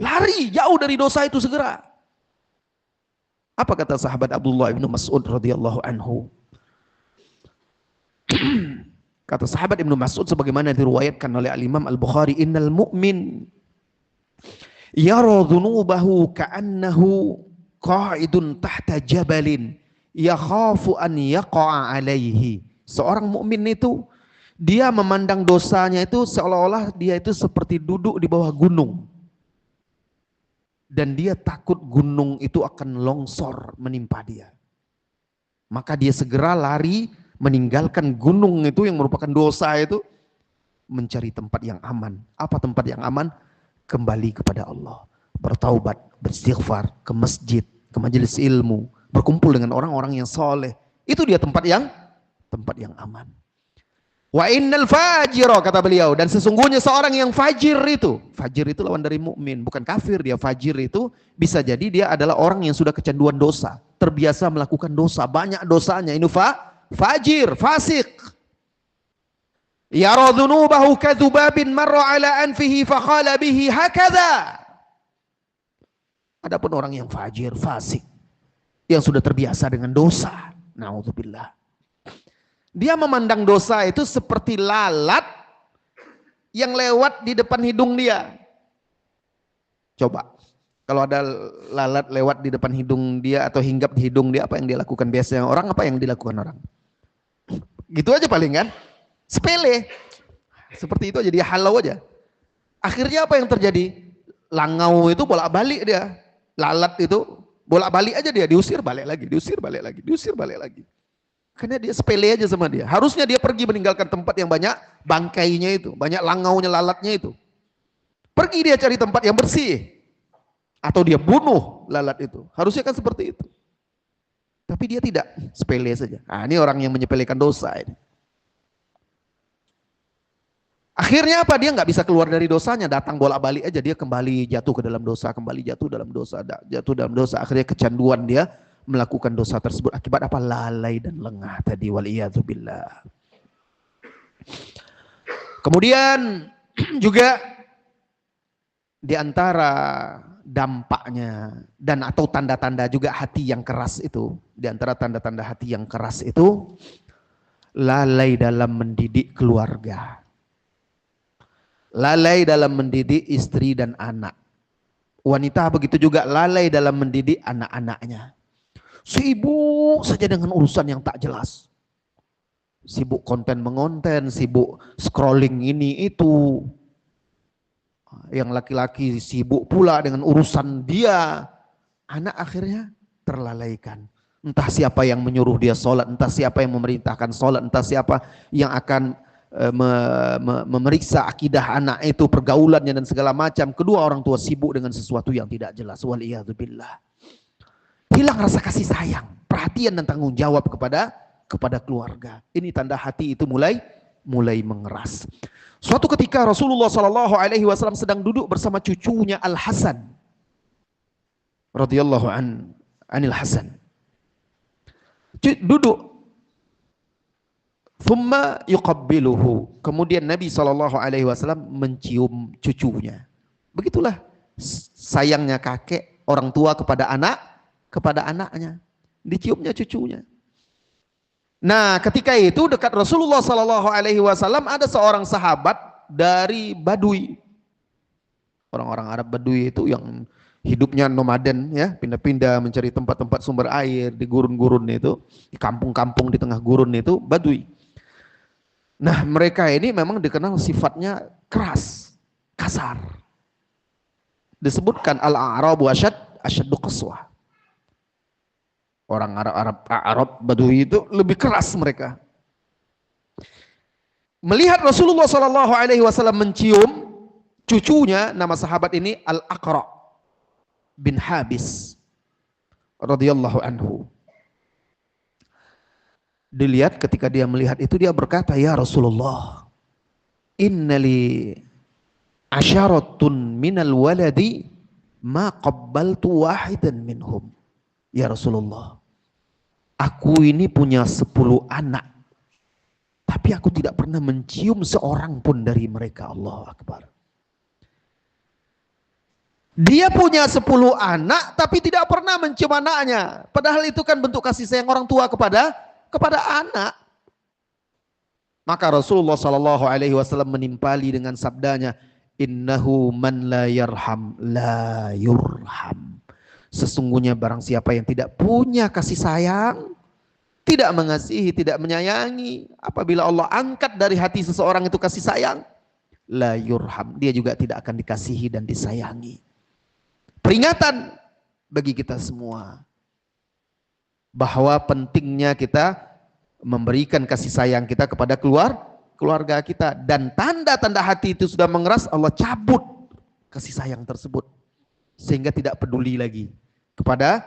Lari jauh dari dosa itu segera. Apa kata sahabat Abdullah bin Mas'ud radhiyallahu anhu? Kata sahabat Ibnu Mas'ud sebagaimana diriwayatkan oleh Al-Imam Al-Bukhari, innal mu'min yara dhunubahu ka'annahu qa'idun tahta jabalin yakhafu an yaqa'a alaihi. Seorang mukmin itu dia memandang dosanya itu seolah-olah dia itu seperti duduk di bawah gunung. Dan dia takut gunung itu akan longsor menimpa dia. Maka dia segera lari meninggalkan gunung itu yang merupakan dosa itu, mencari tempat yang aman. Apa tempat yang aman? Kembali kepada Allah, bertaubat, beristighfar, ke masjid, ke majelis ilmu, berkumpul dengan orang-orang yang soleh. Itu dia tempat yang aman. Wa innal fajira, kata beliau, dan sesungguhnya seorang yang fajir itu lawan dari mukmin, bukan kafir dia. Fajir itu bisa jadi dia adalah orang yang sudah kecanduan dosa, terbiasa melakukan dosa, banyak dosanya. Ini fajir, fasik. Yara dhunubahu kadhubabin marra ala anfihi faqala bihi hakadha. Adapun orang yang fajir, fasik, yang sudah terbiasa dengan dosa, naudzubillah, dia memandang dosa itu seperti lalat yang lewat di depan hidung dia. Coba, kalau ada lalat lewat di depan hidung dia atau hinggap di hidung dia, apa yang dia lakukan biasanya orang? Apa yang dilakukan orang? Gitu aja paling kan? Sepele. Seperti itu aja, dia halau aja. Akhirnya apa yang terjadi? Langau itu bolak-balik dia. Lalat itu bolak-balik aja dia, diusir balik lagi, diusir balik lagi, diusir balik lagi. Karena dia sepele aja sama dia. Harusnya dia pergi meninggalkan tempat yang banyak bangkainya itu, banyak langaunya, lalatnya itu. Pergi dia cari tempat yang bersih. Atau dia bunuh lalat itu. Harusnya kan seperti itu. Tapi dia tidak, sepele saja. Nah, ini orang yang menyepelekan dosa ini. Akhirnya apa? Dia nggak bisa keluar dari dosanya, datang bolak-balik aja, dia kembali jatuh ke dalam dosa, kembali jatuh dalam dosa, jatuh dalam dosa. Akhirnya kecanduan dia melakukan dosa tersebut. Akibat apa? Lalai dan lengah tadi, waliyadzubillah. Kemudian juga di antara dampaknya dan atau tanda-tanda juga hati yang keras itu, di antara tanda-tanda hati yang keras itu, lalai dalam mendidik keluarga, lalai dalam mendidik istri dan anak. Wanita begitu juga lalai dalam mendidik anak-anaknya. Sibuk saja dengan urusan yang tak jelas. Sibuk konten mengonten, sibuk scrolling ini itu. Yang laki-laki sibuk pula dengan urusan dia. Anak akhirnya terlalaikan. Entah siapa yang menyuruh dia sholat, entah siapa yang memerintahkan sholat, entah siapa yang akan memeriksa akidah anak itu, pergaulannya dan segala macam. Kedua orang tua sibuk dengan sesuatu yang tidak jelas. Waliyadzubillah. Hilang rasa kasih sayang, perhatian dan tanggung jawab kepada keluarga. Ini tanda hati itu mulai mengeras. Suatu ketika Rasulullah SAW sedang duduk bersama cucunya Al Hasan, radhiyallahu anil Hasan. Duduk. Thumma yuqabbiluhu. Kemudian Nabi SAW mencium cucunya. Begitulah sayangnya kakek, orang tua kepada anaknya. Diciumnya cucunya. Nah, ketika itu dekat Rasulullah SAW ada seorang sahabat dari Badui. Orang-orang Arab Badui itu yang hidupnya nomaden ya, pindah-pindah mencari tempat-tempat sumber air di gurun-gurun itu, di kampung-kampung di tengah gurun itu Badui. Nah, mereka ini memang dikenal sifatnya keras, kasar. Disebutkan al-a'rabu asyaddu qaswah. Orang Arab Badui itu lebih keras mereka. Melihat Rasulullah SAW mencium cucunya, nama sahabat ini Al-Aqra bin Habis radhiyallahu anhu. Dilihat ketika dia melihat itu, dia berkata, ya Rasulullah, innali asyaratun minal waladi ma qabbaltu wahidan minhum. Ya Rasulullah, aku ini punya 10 anak, tapi aku tidak pernah mencium seorang pun dari mereka. Allahu Akbar. Dia punya 10 anak tapi tidak pernah mencium anaknya. Padahal itu kan bentuk kasih sayang orang tua kepada anak. Maka Rasulullah Shallallahu Alaihi Wasallam menimpali dengan sabdanya, Innahu man la yarham la yurham. Sesungguhnya barang siapa yang tidak punya kasih sayang, tidak mengasihi, tidak menyayangi, apabila Allah angkat dari hati seseorang itu kasih sayang, la yurham, dia juga tidak akan dikasihi dan disayangi. Peringatan bagi kita semua bahwa pentingnya kita memberikan kasih sayang kita kepada keluarga kita, dan tanda-tanda hati itu sudah mengeras, Allah cabut kasih sayang tersebut sehingga tidak peduli lagi kepada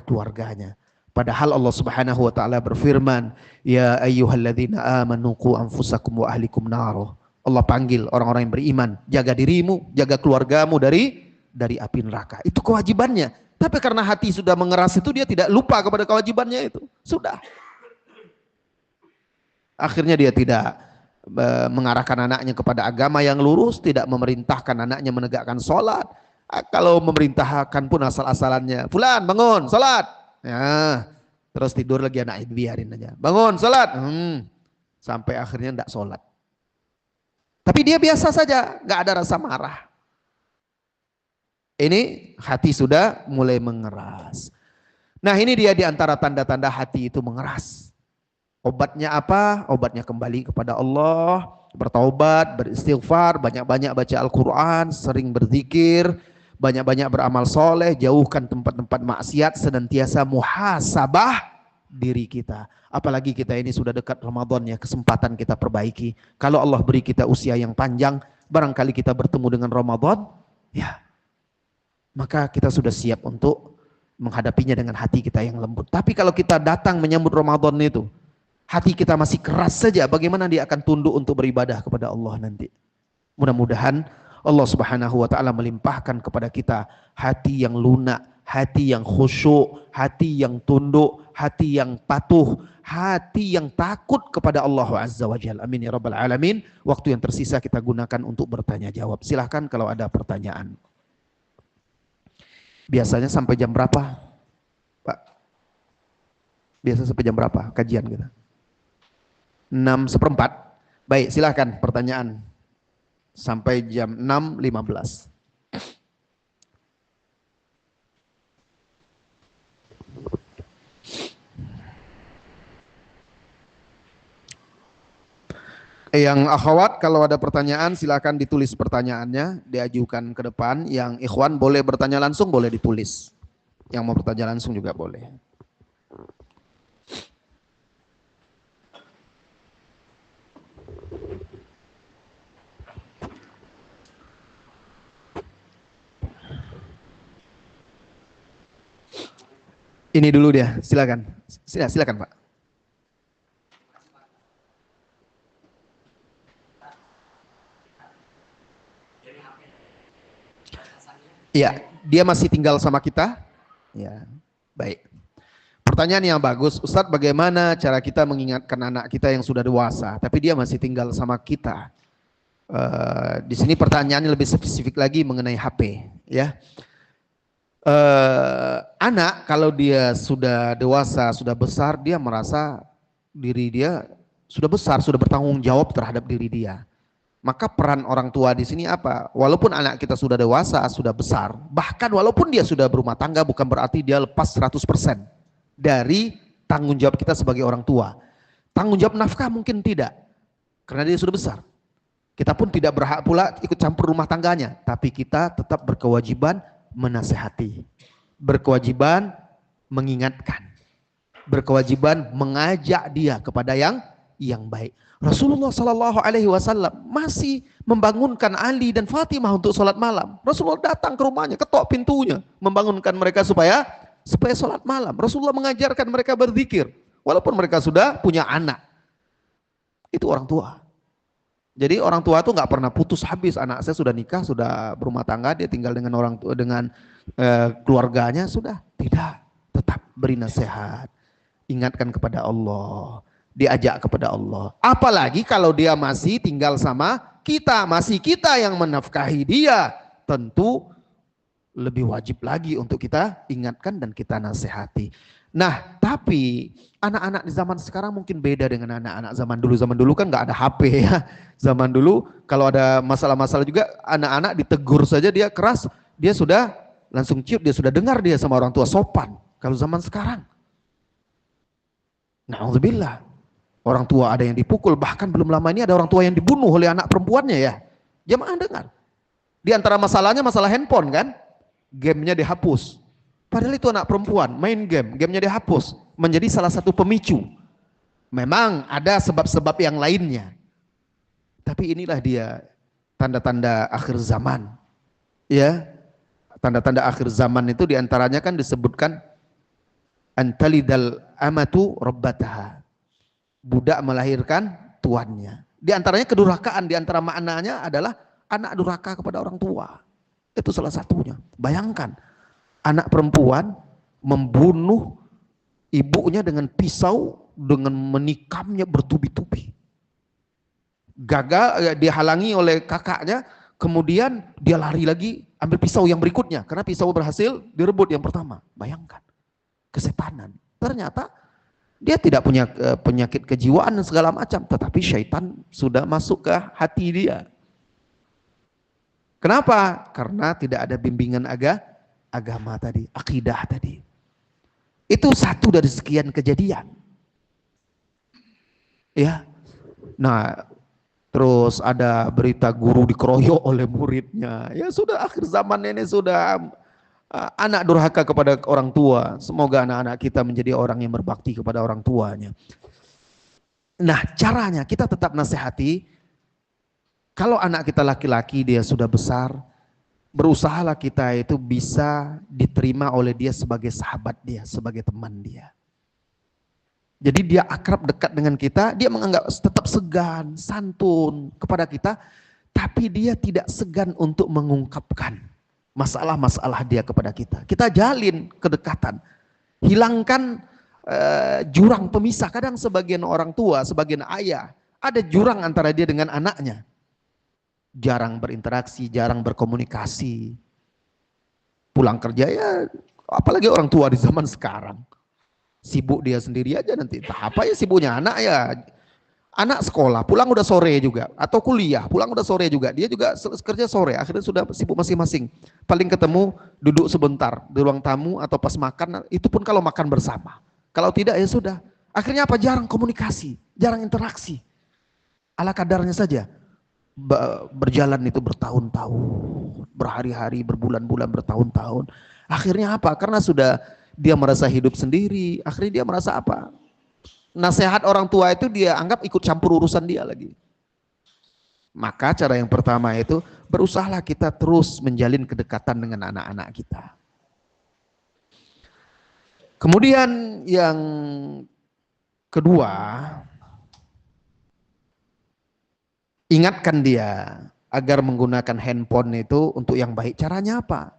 keluarganya. Padahal Allah Subhanahu wa taala berfirman, ya ayyuhalladzina amanu qu anfusakum wa ahlikum naro. Allah panggil orang-orang yang beriman, jaga dirimu, jaga keluargamu dari api neraka. Itu kewajibannya. Tapi karena hati sudah mengeras itu, dia tidak lupa kepada kewajibannya itu. Sudah. Akhirnya dia tidak mengarahkan anaknya kepada agama yang lurus, tidak memerintahkan anaknya menegakkan sholat. Kalau memerintahkan pun asal-asalannya, Fulan bangun sholat. Ya, terus tidur lagi anaknya, biarin aja. Bangun sholat. Sampai akhirnya tidak sholat. Tapi dia biasa saja, nggak ada rasa marah. Ini hati sudah mulai mengeras. Nah, ini dia di antara tanda-tanda hati itu mengeras. Obatnya apa? Obatnya kembali kepada Allah, bertaubat, beristighfar, banyak-banyak baca Al-Quran, sering berzikir, banyak-banyak beramal soleh, jauhkan tempat-tempat maksiat, senantiasa muhasabah diri kita. Apalagi kita ini sudah dekat Ramadan ya, kesempatan kita perbaiki. Kalau Allah beri kita usia yang panjang, barangkali kita bertemu dengan Ramadan, ya, maka kita sudah siap untuk menghadapinya dengan hati kita yang lembut. Tapi kalau kita datang menyambut Ramadan itu, hati kita masih keras saja, bagaimana dia akan tunduk untuk beribadah kepada Allah nanti? Mudah-mudahan Allah Subhanahu wa taala melimpahkan kepada kita hati yang lunak, hati yang khusyuk, hati yang tunduk, hati yang patuh, hati yang takut kepada Allah Azza wa Jalla. Amin ya rabbal alamin. Waktu yang tersisa kita gunakan untuk bertanya jawab. Silahkan kalau ada pertanyaan. Biasanya sampai jam berapa, Pak? Biasa sampai jam berapa kajian kita? 6:15. Baik, silahkan pertanyaan. Sampai jam 6:15. Yang akhwat kalau ada pertanyaan silahkan ditulis pertanyaannya, diajukan ke depan. Yang ikhwan boleh bertanya langsung, boleh ditulis. Yang mau bertanya langsung juga boleh. Ini dulu dia, silakan. Silakan Pak. Iya, dia masih tinggal sama kita. Ya, baik. Pertanyaan yang bagus, Ustadz, bagaimana cara kita mengingatkan anak kita yang sudah dewasa, tapi dia masih tinggal sama kita? Di sini pertanyaannya lebih spesifik lagi mengenai HP, ya. Anak kalau dia sudah dewasa, sudah besar, dia merasa diri dia sudah besar, sudah bertanggung jawab terhadap diri dia. Maka peran orang tua di sini apa? Walaupun anak kita sudah dewasa, sudah besar, bahkan walaupun dia sudah berumah tangga, bukan berarti dia lepas 100% dari tanggung jawab kita sebagai orang tua. Tanggung jawab nafkah mungkin tidak, karena dia sudah besar. Kita pun tidak berhak pula ikut campur rumah tangganya, tapi kita tetap berkewajiban menasehati, berkewajiban mengingatkan, berkewajiban mengajak dia kepada yang baik. Rasulullah Shallallahu Alaihi Wasallam masih membangunkan Ali dan Fatimah untuk sholat malam. Rasulullah datang ke rumahnya, ketok pintunya, membangunkan mereka supaya sholat malam. Rasulullah mengajarkan mereka berzikir, walaupun mereka sudah punya anak. Itu orang tua. Jadi orang tua itu nggak pernah putus habis. Anak saya sudah nikah, sudah berumah tangga, dia tinggal dengan orang tua, dengan keluarganya, sudah tidak. Tetap beri nasihat, ingatkan kepada Allah, diajak kepada Allah. Apalagi kalau dia masih tinggal sama kita, masih kita yang menafkahi dia, tentu lebih wajib lagi untuk kita ingatkan dan kita nasihati. Nah, tapi anak-anak di zaman sekarang mungkin beda dengan anak-anak zaman dulu. Zaman dulu kan nggak ada HP ya. Zaman dulu kalau ada masalah-masalah juga anak-anak ditegur saja dia keras, dia sudah langsung ciut, dia sudah dengar dia sama orang tua sopan. Kalau zaman sekarang, na'udzubillah, orang tua ada yang dipukul, bahkan belum lama ini ada orang tua yang dibunuh oleh anak perempuannya ya. Jamaah dengar. Di antara masalahnya masalah handphone kan, gamenya dihapus. Padahal itu anak perempuan, main game, gamenya dihapus. Menjadi salah satu pemicu. Memang ada sebab-sebab yang lainnya. Tapi inilah dia tanda-tanda akhir zaman. Ya, tanda-tanda akhir zaman itu diantaranya kan disebutkan antalidal amatu rabbataha. Budak melahirkan tuannya. Di antaranya kedurhakaan, di antara maknanya adalah anak durhaka kepada orang tua. Itu salah satunya. Bayangkan, anak perempuan membunuh ibunya dengan pisau, dengan menikamnya bertubi-tubi. Gagal, dihalangi oleh kakaknya, kemudian dia lari lagi, ambil pisau yang berikutnya. Karena pisau berhasil direbut yang pertama. Bayangkan, kesetanan. Ternyata dia tidak punya penyakit kejiwaan dan segala macam, tetapi syaitan sudah masuk ke hati dia. Kenapa? Karena tidak ada bimbingan agama tadi, akidah tadi. Itu satu dari sekian kejadian. Ya. Nah, terus ada berita guru dikeroyok oleh muridnya. Ya sudah, akhir zaman ini sudah anak durhaka kepada orang tua. Semoga anak-anak kita menjadi orang yang berbakti kepada orang tuanya. Nah, caranya kita tetap nasihati. Kalau anak kita laki-laki dia sudah besar, berusahalah kita itu bisa diterima oleh dia sebagai sahabat dia, sebagai teman dia. Jadi dia akrab dekat dengan kita, dia menganggap tetap segan, santun kepada kita, tapi dia tidak segan untuk mengungkapkan masalah-masalah dia kepada kita. Kita jalin kedekatan, hilangkan jurang pemisah. Kadang sebagian orang tua, sebagian ayah, ada jurang antara dia dengan anaknya. Jarang berinteraksi, jarang berkomunikasi. Pulang kerja ya, apalagi orang tua di zaman sekarang. Sibuk dia sendiri aja nanti. Apa ya sibuknya anak ya. Anak sekolah, pulang udah sore juga. Atau kuliah, pulang udah sore juga. Dia juga kerja sore, akhirnya sudah sibuk masing-masing. Paling ketemu, duduk sebentar di ruang tamu atau pas makan, itu pun kalau makan bersama. Kalau tidak ya sudah. Akhirnya apa? Jarang komunikasi, jarang interaksi. Ala kadarnya saja. Berjalan itu bertahun-tahun, berhari-hari, berbulan-bulan, bertahun-tahun. Akhirnya apa? Karena sudah dia merasa hidup sendiri, akhirnya dia merasa apa? Nasihat orang tua itu dia anggap ikut campur urusan dia lagi. Maka cara yang pertama itu berusahalah kita terus menjalin kedekatan dengan anak-anak kita. Kemudian yang kedua, ingatkan dia agar menggunakan handphone itu untuk yang baik. Caranya apa?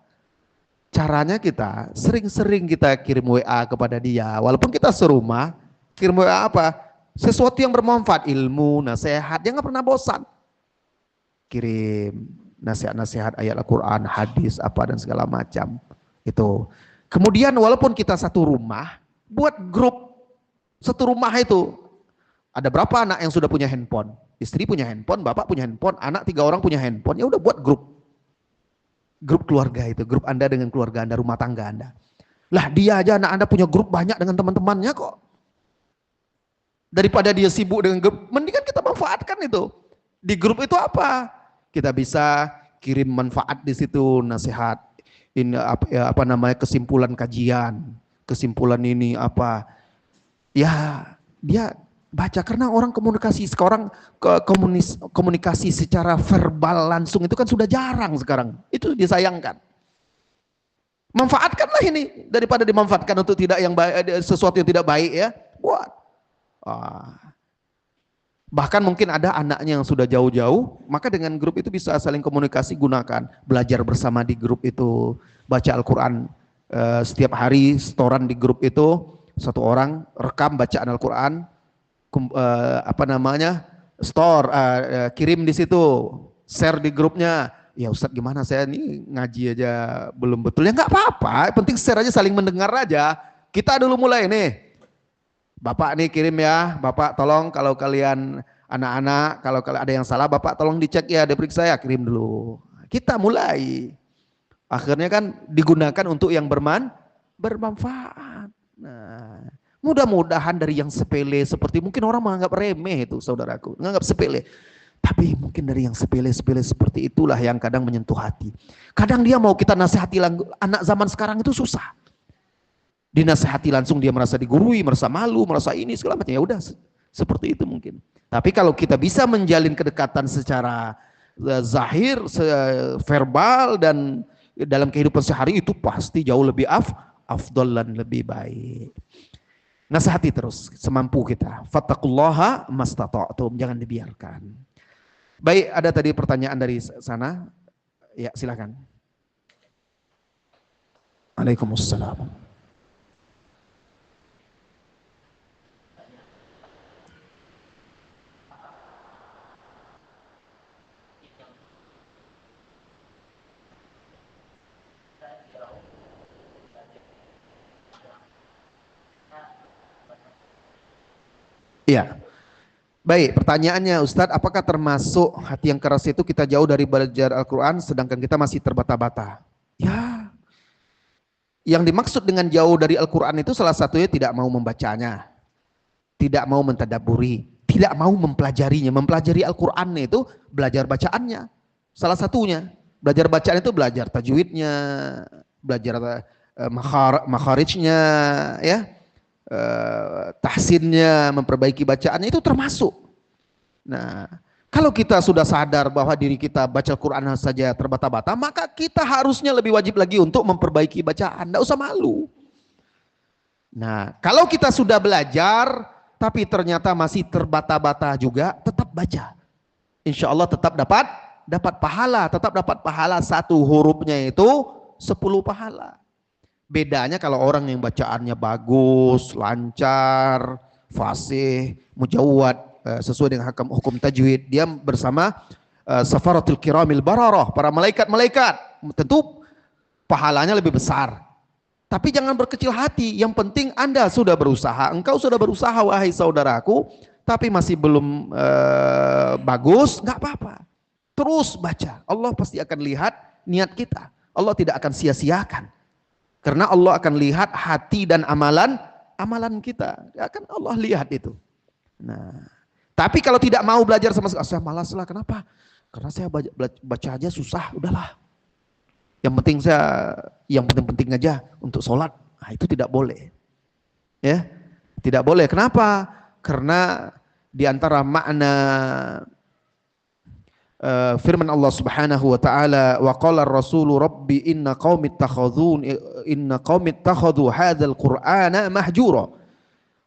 Caranya kita sering-sering kita kirim WA kepada dia. Walaupun kita serumah, kirim WA apa? Sesuatu yang bermanfaat, ilmu, nasihat. Dia nggak pernah bosan. Kirim nasihat-nasihat ayat Al-Quran, hadis, apa dan segala macam. Itu. Kemudian walaupun kita satu rumah, buat grup satu rumah itu. Ada berapa anak yang sudah punya handphone? Istri punya handphone, bapak punya handphone, anak 3 orang punya handphone. Ya udah buat grup. Grup keluarga itu, grup Anda dengan keluarga Anda, rumah tangga Anda. Lah dia aja anak Anda punya grup banyak dengan teman-temannya kok. Daripada dia sibuk dengan grup, mendingan kita manfaatkan itu. Di grup itu apa? Kita bisa kirim manfaat di situ, nasihat. Ini apa namanya, kesimpulan kajian, kesimpulan ini apa. Ya, dia baca, karena orang komunikasi sekarang, komunikasi secara verbal langsung itu kan sudah jarang sekarang. Itu disayangkan. Manfaatkanlah ini daripada dimanfaatkan untuk tidak yang baik, sesuatu yang tidak baik ya. Buat. Bahkan mungkin ada anaknya yang sudah jauh-jauh, maka dengan grup itu bisa saling komunikasi, gunakan. Belajar bersama di grup itu, baca Al-Quran setiap hari, setoran di grup itu, satu orang rekam bacaan Al-Quran, kirim di situ, share di grupnya, ya Ustadz gimana saya nih ngaji aja belum betul. Ya nggak apa-apa, penting share aja, saling mendengar aja. Kita dulu mulai nih. Bapak nih kirim ya, Bapak tolong kalau kalian anak-anak, kalau ada yang salah Bapak tolong dicek ya, diperiksa ya, kirim dulu. Kita mulai. Akhirnya kan digunakan untuk yang bermanfaat. Nah, mudah-mudahan dari yang sepele seperti mungkin orang menganggap remeh itu saudaraku, menganggap sepele. Tapi mungkin dari yang sepele-sepele seperti itulah yang kadang menyentuh hati. Kadang dia mau kita nasihati anak zaman sekarang itu susah. Dinasihati langsung dia merasa digurui, merasa malu, merasa ini segala macam. Ya udah seperti itu mungkin. Tapi kalau kita bisa menjalin kedekatan secara zahir, verbal dan dalam kehidupan sehari itu pasti jauh lebih afdal dan lebih baik. Nasihati terus semampu kita. Fattaqullaha mastata'tum, jangan dibiarkan. Baik, ada tadi pertanyaan dari sana. Ya, silakan. Waalaikumsalam. Iya. Baik, pertanyaannya Ustadz, apakah termasuk hati yang keras itu kita jauh dari belajar Al-Quran sedangkan kita masih terbata-bata? Ya, yang dimaksud dengan jauh dari Al-Quran itu salah satunya tidak mau membacanya, tidak mau mentadaburi, tidak mau mempelajarinya. Mempelajari Al-Quran itu belajar bacaannya. Salah satunya, belajar bacaan itu belajar tajwidnya, belajar makharijnya, ya. Tahsinnya, memperbaiki bacaannya itu termasuk. Nah, kalau kita sudah sadar bahwa diri kita baca Al-Quran saja terbata-bata, maka kita harusnya lebih wajib lagi untuk memperbaiki bacaan. Tidak usah malu. Nah, kalau kita sudah belajar, tapi ternyata masih terbata-bata juga, tetap baca. Insya Allah tetap dapat pahala, tetap dapat pahala, satu hurufnya itu 10 pahala. Bedanya kalau orang yang bacaannya bagus, lancar, fasih, mujawwad, sesuai dengan hukum tajwid, dia bersama safaratul kiramil bararah, para malaikat-malaikat, tentu pahalanya lebih besar. Tapi jangan berkecil hati, yang penting Anda sudah berusaha, engkau sudah berusaha wahai saudaraku, tapi masih belum bagus, nggak apa-apa. Terus baca, Allah pasti akan lihat niat kita, Allah tidak akan sia-siakan. Karena Allah akan lihat hati dan amalan kita. Akan Allah lihat itu. Nah, tapi kalau tidak mau belajar sama sekali, saya malas lah. Kenapa? Karena saya baca aja susah, udahlah. Yang penting aja untuk sholat. Nah, itu tidak boleh. Ya, tidak boleh. Kenapa? Karena di antara makna firman Allah Subhanahu wa taala, wa qala ar-rasulu rabbi inna qaumi ittakhadhu hadzal qur'ana mahjura.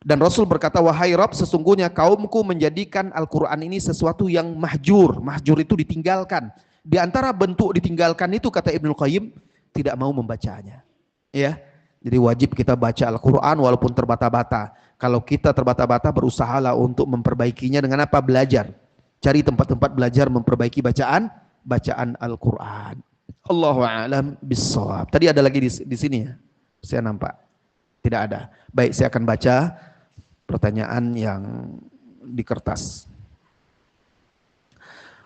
Dan Rasul berkata, wahai Rabb, sesungguhnya kaumku menjadikan Al-Qur'an ini sesuatu yang mahjur. Mahjur itu ditinggalkan. Di antara bentuk ditinggalkan itu, kata Ibnu Qayyim, tidak mau membacanya. Ya. Jadi wajib kita baca Al-Qur'an walaupun terbata-bata. Kalau kita terbata-bata, berusahalah untuk memperbaikinya dengan apa? Belajar. Cari tempat-tempat belajar memperbaiki bacaan Al-Quran. Allahu a'lam bissawab. Tadi ada lagi di sini ya, saya nampak. Tidak ada. Baik, saya akan baca pertanyaan yang di kertas.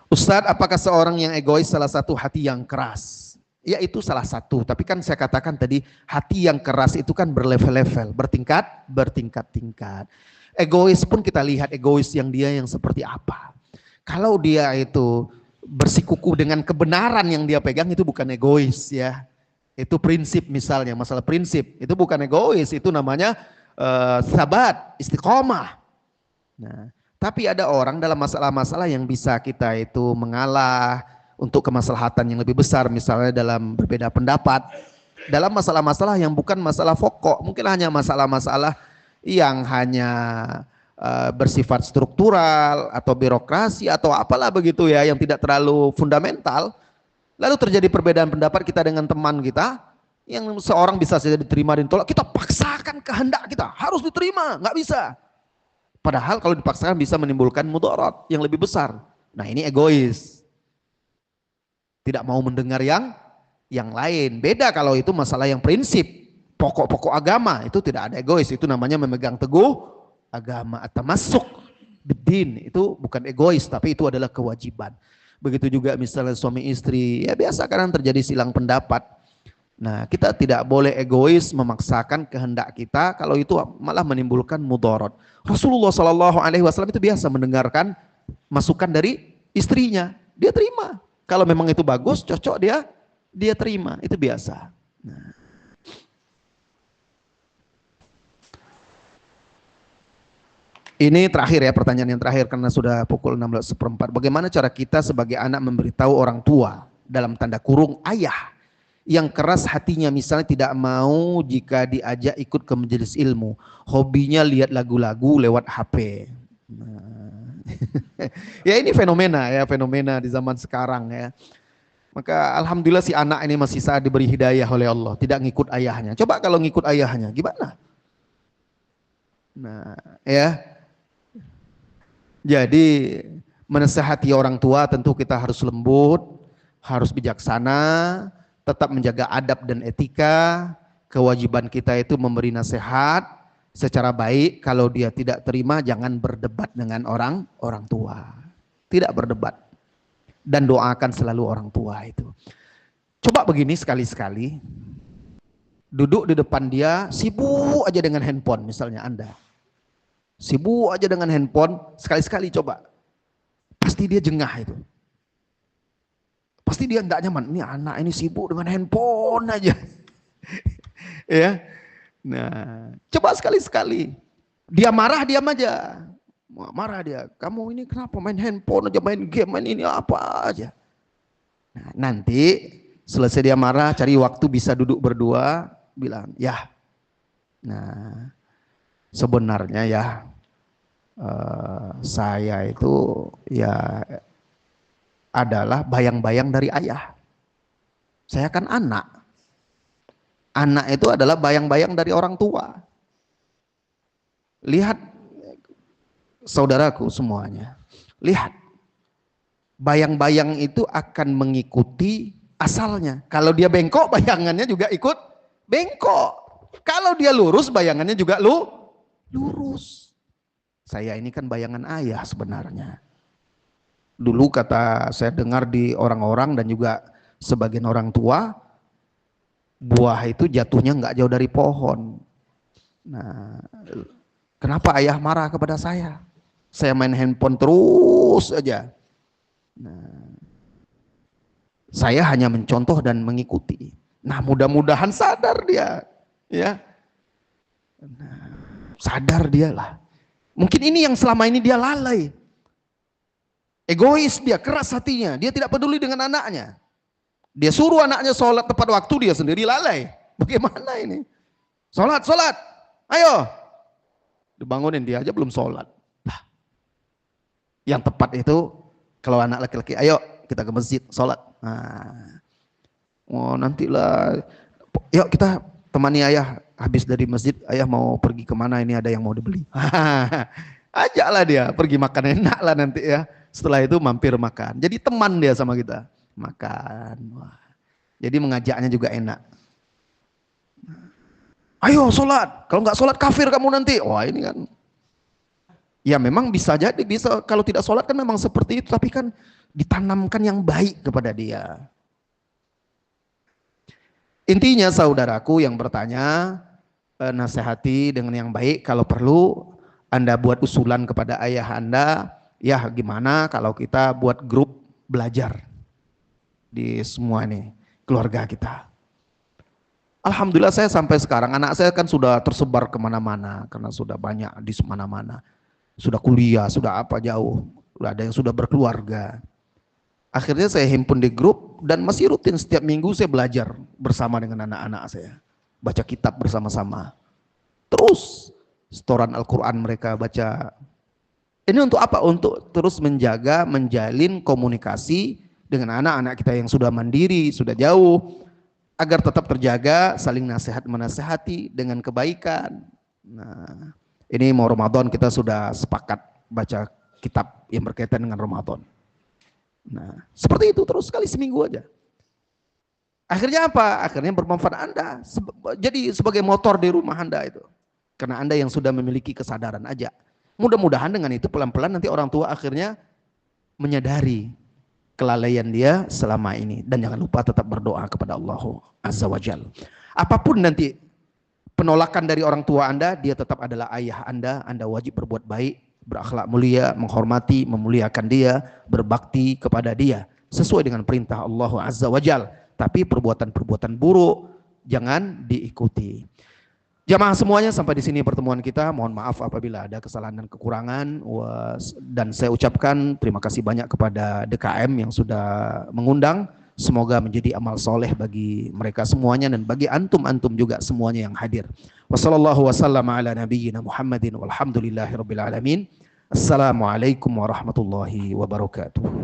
Ustadz, apakah seorang yang egois salah satu hati yang keras? Ya, itu salah satu. Tapi kan saya katakan tadi, hati yang keras itu kan berlevel-level, bertingkat-tingkat. Egois pun kita lihat egois yang seperti apa. Kalau dia itu bersikukuh dengan kebenaran yang dia pegang, itu bukan egois ya. Itu prinsip, misalnya masalah prinsip, itu bukan egois, itu namanya sabat, istiqomah. Nah, tapi ada orang dalam masalah-masalah yang bisa kita itu mengalah untuk kemaslahatan yang lebih besar, misalnya dalam berbeda pendapat, dalam masalah-masalah yang bukan masalah pokok, mungkin hanya masalah-masalah yang hanya bersifat struktural atau birokrasi atau apalah begitu ya, yang tidak terlalu fundamental. Lalu terjadi perbedaan pendapat kita dengan teman kita, yang seorang bisa saja diterima dan ditolak, kita paksakan kehendak kita harus diterima, nggak bisa. Padahal kalau dipaksakan bisa menimbulkan mudarat yang lebih besar. Nah, ini egois. tidak mau mendengar yang lain. Beda kalau itu masalah yang prinsip, pokok-pokok agama, itu tidak ada egois, itu namanya memegang teguh agama atau masuk bidin, itu bukan egois tapi itu adalah kewajiban. Begitu juga misalnya suami istri, ya biasa kadang terjadi silang pendapat. Nah, kita tidak boleh egois memaksakan kehendak kita, kalau itu malah menimbulkan mudarat. Rasulullah Shallallahu Alaihi Wasallam itu biasa mendengarkan masukan dari istrinya, dia terima. Kalau memang itu bagus, cocok, dia terima, itu biasa. Nah. Ini terakhir ya, pertanyaan yang terakhir karena sudah pukul 16.15. Bagaimana cara kita sebagai anak memberitahu orang tua, dalam tanda kurung ayah, yang keras hatinya, misalnya tidak mau jika diajak ikut ke majelis ilmu, hobinya lihat lagu-lagu lewat HP. Nah. Ya ini fenomena di zaman sekarang ya. Maka alhamdulillah si anak ini masih saat diberi hidayah oleh Allah, tidak ngikut ayahnya. Coba kalau ngikut ayahnya, gimana? Nah, ya. Jadi menasihati orang tua tentu kita harus lembut, harus bijaksana, tetap menjaga adab dan etika. Kewajiban kita itu memberi nasihat secara baik. Kalau dia tidak terima, jangan berdebat dengan orang tua. Tidak berdebat. Dan doakan selalu orang tua itu. Coba begini sekali-sekali, duduk di depan dia, sibuk aja dengan handphone misalnya Anda. Sibuk aja dengan handphone, sekali-sekali coba. Pasti dia jengah itu. Pasti dia tidak nyaman. Ini anak ini sibuk dengan handphone aja. Ya. Nah, coba sekali-sekali. Dia marah, diam aja. Marah dia. Kamu ini kenapa main handphone aja, main game, main ini apa aja. Nah, nanti selesai dia marah, cari waktu bisa duduk berdua, bilang, ya. Nah, sebenarnya ya, saya itu ya adalah bayang-bayang dari ayah. Saya kan anak. Anak itu adalah bayang-bayang dari orang tua. Lihat saudaraku semuanya. Lihat. Bayang-bayang itu akan mengikuti asalnya. Kalau dia bengkok, bayangannya juga ikut bengkok. Kalau dia lurus, bayangannya juga lurus. Saya ini kan bayangan ayah sebenarnya. Dulu kata saya dengar di orang-orang dan juga sebagian orang tua, buah itu jatuhnya nggak jauh dari pohon. Nah, kenapa ayah marah kepada saya? Saya main handphone terus aja. Nah, saya hanya mencontoh dan mengikuti. Nah, mudah-mudahan sadar dia, ya. Nah, sadar dialah. Mungkin ini yang selama ini dia lalai. Egois dia, keras hatinya. Dia tidak peduli dengan anaknya. Dia suruh anaknya sholat tepat waktu, dia sendiri lalai. Bagaimana ini? Sholat. Ayo. Dibangunin, dia aja belum sholat. Nah, yang tepat itu, kalau anak laki-laki, ayo kita ke masjid, sholat. Nah, oh nantilah. Yuk kita temani ayah. Habis dari masjid, ayah mau pergi kemana, ini ada yang mau dibeli. Ajaklah dia, pergi makan enak lah nanti ya. Setelah itu mampir makan. Jadi teman dia sama kita. Makan. Wah. Jadi mengajaknya juga enak. Ayo sholat, kalau nggak sholat kafir kamu nanti. Wah ini kan. Ya memang bisa jadi, bisa kalau tidak sholat kan memang seperti itu. Tapi kan ditanamkan yang baik kepada dia. Intinya saudaraku yang bertanya, nasihati dengan yang baik. Kalau perlu Anda buat usulan kepada ayah Anda, ya gimana kalau kita buat grup belajar di semua ini keluarga kita. Alhamdulillah saya sampai sekarang anak saya kan sudah tersebar kemana-mana karena sudah banyak di mana-mana, sudah kuliah, sudah apa jauh, ada yang sudah berkeluarga. Akhirnya saya himpun di grup dan masih rutin setiap minggu saya belajar bersama dengan anak-anak saya. Baca kitab bersama-sama. Terus setoran Al-Quran mereka baca. Ini untuk apa? Untuk terus menjaga, menjalin komunikasi dengan anak-anak kita yang sudah mandiri, sudah jauh. Agar tetap terjaga, saling nasihat menasihati dengan kebaikan. Nah, ini mau Ramadan kita sudah sepakat baca kitab yang berkaitan dengan Ramadan. Nah, seperti itu terus sekali seminggu aja. Akhirnya apa? Akhirnya bermanfaat Anda. Jadi sebagai motor di rumah Anda itu. Karena Anda yang sudah memiliki kesadaran aja. Mudah-mudahan dengan itu pelan-pelan nanti orang tua akhirnya menyadari kelalaian dia selama ini. Dan jangan lupa tetap berdoa kepada Allah Azza wa Jal. Apapun nanti penolakan dari orang tua Anda, dia tetap adalah ayah Anda wajib berbuat baik, berakhlak mulia, menghormati, memuliakan dia, berbakti kepada dia. Sesuai dengan perintah Allah Azza wa Jal. Tapi perbuatan-perbuatan buruk jangan diikuti. Jamaah semuanya, sampai di sini pertemuan kita. Mohon maaf apabila ada kesalahan dan kekurangan. Dan saya ucapkan terima kasih banyak kepada DKM yang sudah mengundang. Semoga menjadi amal soleh bagi mereka semuanya dan bagi antum-antum juga semuanya yang hadir. Wassallallahu wasallam ala nabiyyina Muhammadin walhamdulillahi rabbil alamin. Assalamualaikum warahmatullahi wabarakatuh.